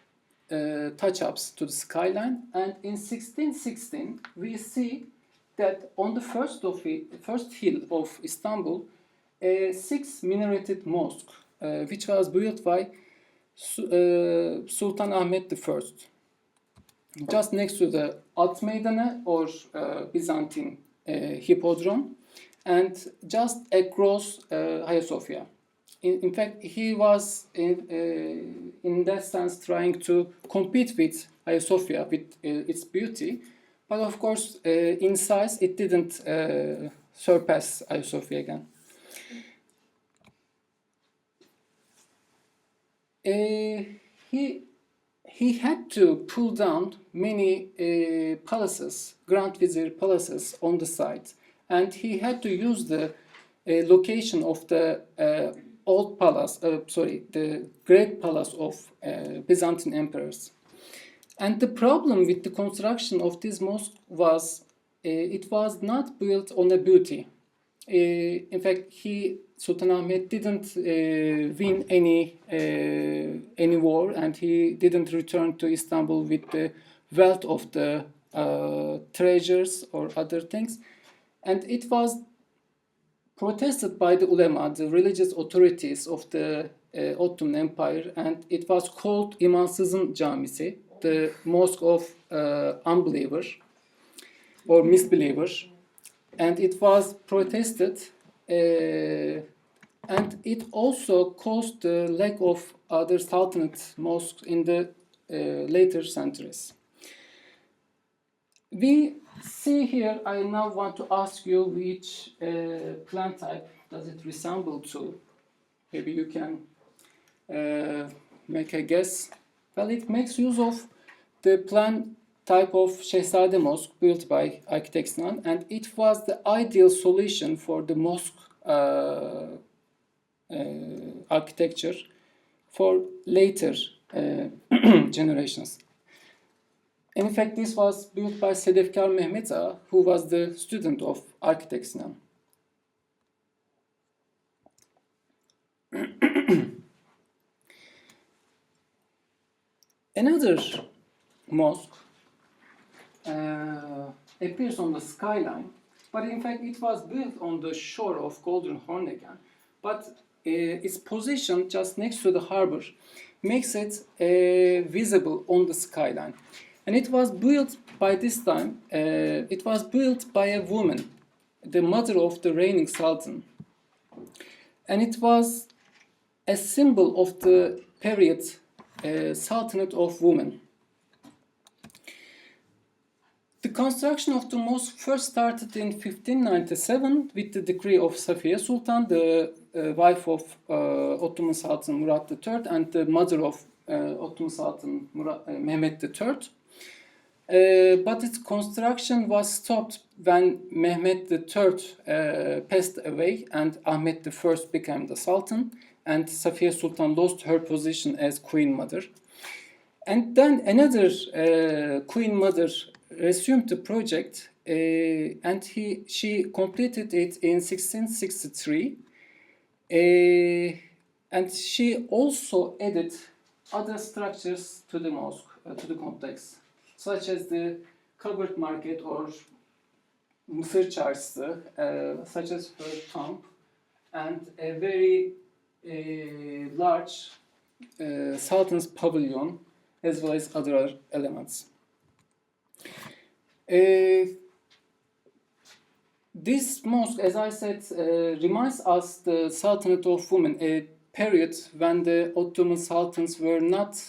[SPEAKER 1] touch-ups to the skyline, and in 1616 we see that on the first hill of Istanbul, a 6-minareted mosque, which was built by Sultan Ahmet I, just next to the At Meydanı, or Byzantine Hippodrome, and just across Hagia Sophia. In fact, he was in that sense trying to compete with Hagia Sophia with its beauty, but of course in size it didn't surpass Hagia Sophia again. he had to pull down many palaces, Grand Vizier palaces on the site, and he had to use the location of the old palace, the great palace of Byzantine emperors. And the problem with the construction of this mosque was it was not built on a beauty. In fact, Sultan Ahmed didn't win any war, and he didn't return to Istanbul with the wealth of the treasures or other things. And it was protested by the ulema, the religious authorities of the Ottoman Empire, and it was called İmansızın Camisi, the mosque of unbeliever or misbeliever. And it was protested, and it also caused the lack of other Sultanate mosques in the later centuries. We see here, I now want to ask you which plant type does it resemble to. Maybe you can make a guess. Well, it makes use of the plan type of Şehzade Mosque built by architect Sinan, and it was the ideal solution for the mosque architecture for later generations. In fact, this was built by Sedefkar Mehmet Ağa, who was the student of architect Sinan. Another mosque appears on the skyline, but in fact it was built on the shore of Golden Horn again. But its position just next to the harbor makes it visible on the skyline. And it was built by this time, it was built by a woman, the mother of the reigning sultan. And it was a symbol of the period Sultanate of women. The construction of the mosque first started in 1597 with the decree of Safiye Sultan, the wife of Ottoman Sultan Murat III and the mother of Ottoman Sultan Mehmet III. But its construction was stopped when Mehmet III passed away and Ahmet I became the Sultan, and Safiye Sultan lost her position as Queen Mother. And then another Queen Mother resumed the project, and she completed it in 1663. And she also added other structures to the mosque, to the complex, such as the covered market or Mısır Çarşısı, such as her tomb, and a very large Sultan's pavilion, as well as other elements. This mosque, as I said, reminds us the Sultanate of women, a period when the Ottoman sultans were not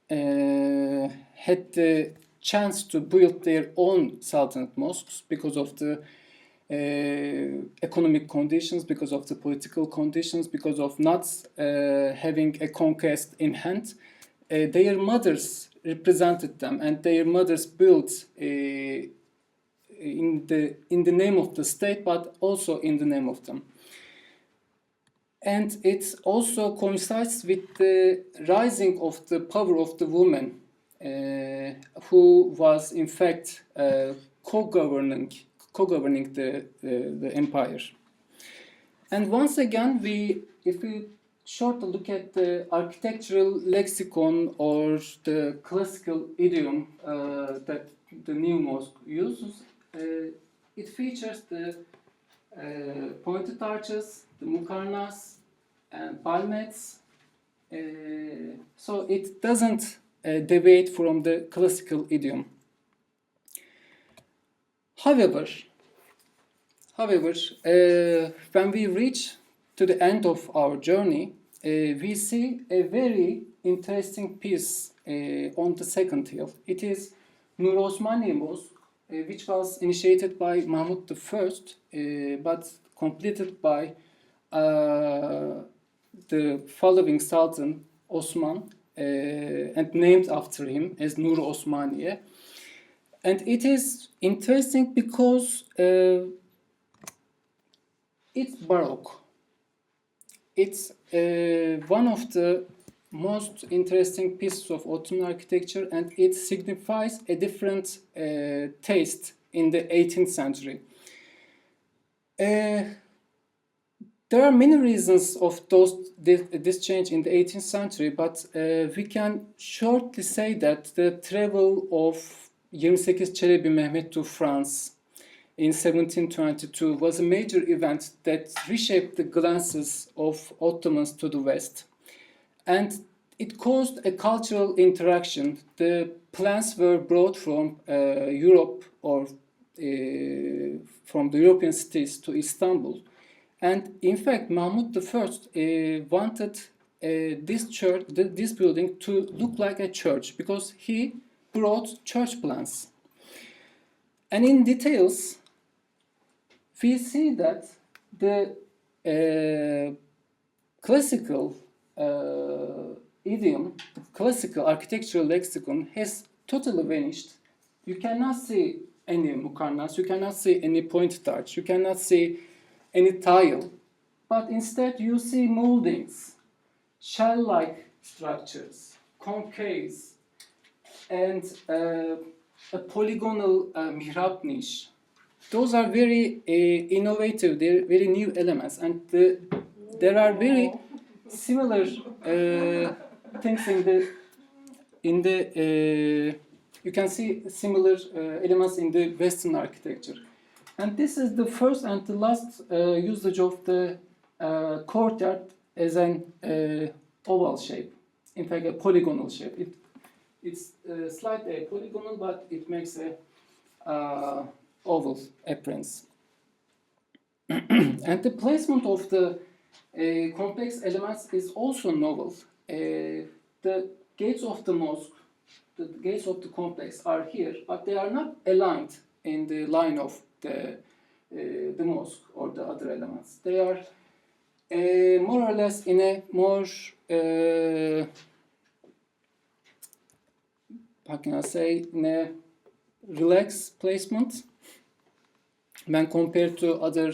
[SPEAKER 1] had the chance to build their own sultanate mosques because of the economic conditions, because of the political conditions, because of not having a conquest in hand. Their mothers represented them, and their mothers built in the name of the state, but also in the name of them. And it also coincides with the rising of the power of the woman, who was in fact co-governing the empire. And once again, if we shortly look at the architectural lexicon or the classical idiom that the new mosque uses, it features the pointed arches, the mukarnas, and palmettes. So it doesn't deviate from the classical idiom. However, when we reach to the end of our journey, we see a very interesting piece on the second hill. It is Nur Osmaniye Mosque, which was initiated by Mahmud I, but completed by the following Sultan, Osman, and named after him as Nur Osmaniye. And it is interesting because it's Baroque. It's one of the most interesting pieces of Ottoman architecture, and it signifies a different taste in the 18th century. There are many reasons of this change in the 18th century, but we can shortly say that the travel of 28 Çelebi Mehmet to France in 1722 was a major event that reshaped the glances of Ottomans to the West. And it caused a cultural interaction. The plans were brought from Europe or from the European cities to Istanbul. And in fact, Mahmud I wanted this building to look like a church because he brought church plans. And in details, we see that the classical idiom, classical architectural lexicon has totally vanished. You cannot see any mukarnas, you cannot see any pointed arch, you cannot see any tile, but instead you see moldings, shell-like structures, concaves, and a polygonal mihrab niche. Those are very innovative, they're very new elements, and there are very similar things in the you can see similar elements in the Western architecture. And this is the first and the last usage of the courtyard as an oval shape, in fact a polygonal shape. It's slightly polygonal, but it makes a oval appearance. And the placement of the complex elements is also novel. The gates of the mosque, the gates of the complex are here, but they are not aligned in the line of the mosque or the other elements. They are more or less in a more how can I say, in a relaxed placement when compared to other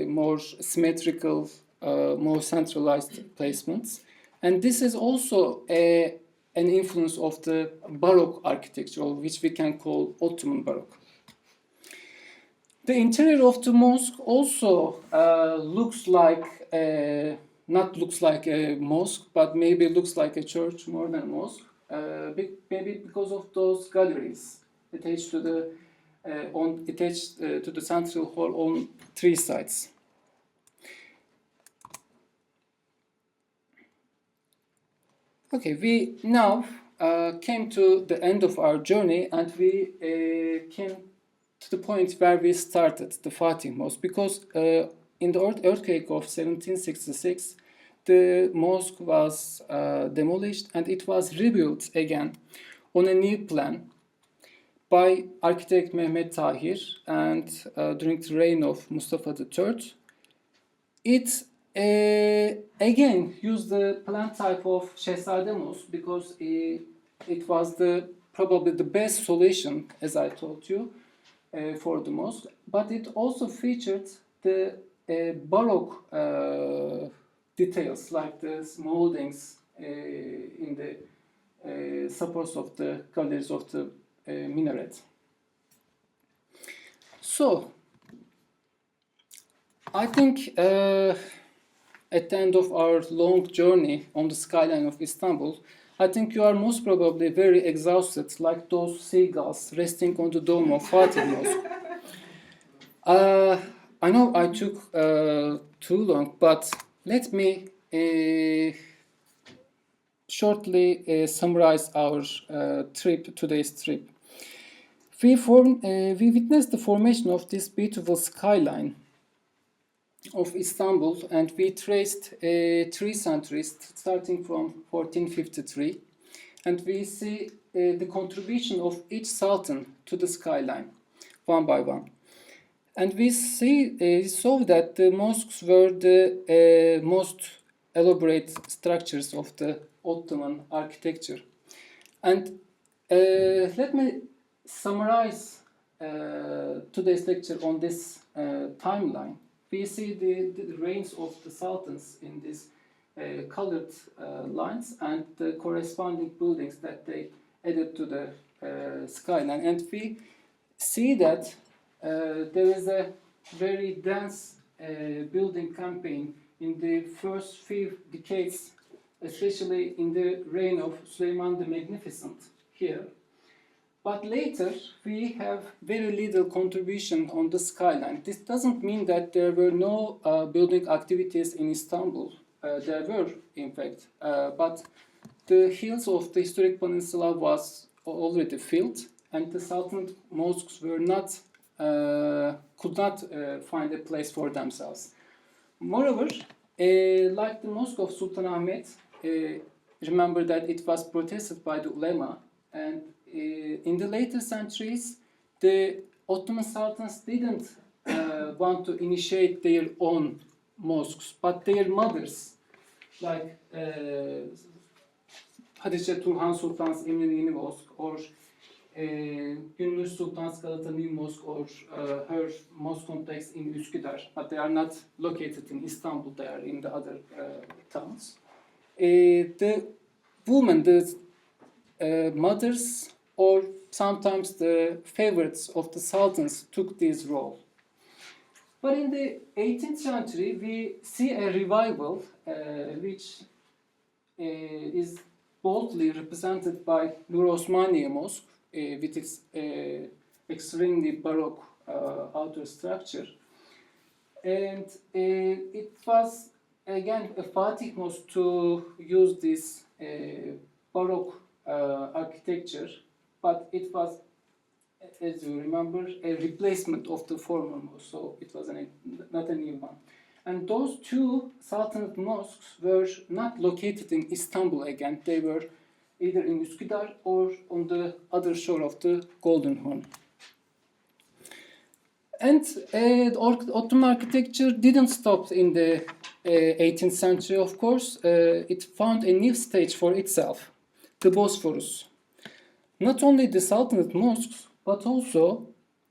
[SPEAKER 1] more symmetrical, more centralized placements. And this is also an influence of the Baroque architecture, which we can call Ottoman Baroque. The interior of the mosque also looks like, not looks like a mosque, but maybe looks like a church more than a mosque. Maybe because of those galleries attached to the central hall on three sides. Okay, we now came to the end of our journey, and we came to the point where we started, the Fatih Mosque, because in the earthquake of 1766, the mosque was demolished and it was rebuilt again on a new plan by architect Mehmet Tahir, and during the reign of Mustafa III. It again used the plan type of Şehzade Mosque because it was probably the best solution, as I told you, for the mosque. But it also featured the Baroque details, like the moldings in the supports of the galleries of the minaret. So, I think at the end of our long journey on the skyline of Istanbul, I think you are most probably very exhausted, like those seagulls resting on the dome of Fatih Mosque. I know I took too long, but let me shortly summarize our today's trip. We witnessed the formation of this beautiful skyline of Istanbul, and we traced 3 centuries starting from 1453, and we see the contribution of each sultan to the skyline one by one. And we saw that the mosques were the most elaborate structures of the Ottoman architecture. And let me summarize today's lecture on this timeline. We see the reigns of the sultans in these colored lines and the corresponding buildings that they added to the skyline. And we see that there is a very dense building campaign in the first few decades, especially in the reign of Süleyman the Magnificent here. But later, we have very little contribution on the skyline. This doesn't mean that there were no building activities in Istanbul. There were, in fact, but the hills of the historic peninsula was already filled, and the Sultanate mosques were not, could not find a place for themselves. Moreover, like the Mosque of Sultan Ahmet, remember that it was protested by the ulema, and in the later centuries, the Ottoman sultans didn't want to initiate their own mosques, but their mothers, like Hatice Turhan Sultan's Eminönü Mosque, or Gündüz Sultan's Galata New Mosque, or her mosque complex in Üsküdar, but they are not located in Istanbul, they are in the other towns. The women, the mothers, or sometimes the favorites of the sultans took this role. But in the 18th century, we see a revival which is boldly represented by Nur Osmaniye Mosque with its extremely baroque outer structure. And it was again a Fatih mosque to use this baroque architecture, but it was, as you remember, a replacement of the former mosque, so it was not a new one. And those two Sultanate mosques were not located in Istanbul again, they were either in Üsküdar or on the other shore of the Golden Horn. And Ottoman architecture didn't stop in the 18th century, of course. It found a new stage for itself, the Bosphorus. Not only the Sultanate mosques, but also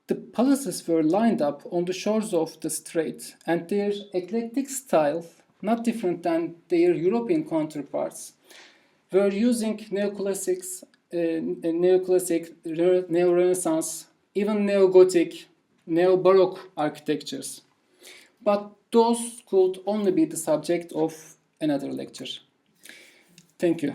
[SPEAKER 1] the palaces were lined up on the shores of the strait, and their eclectic style, not different than their European counterparts, were using neoclassic, neo-Renaissance, even neo-Gothic, neo-Baroque architectures. But those could only be the subject of another lecture. Thank you.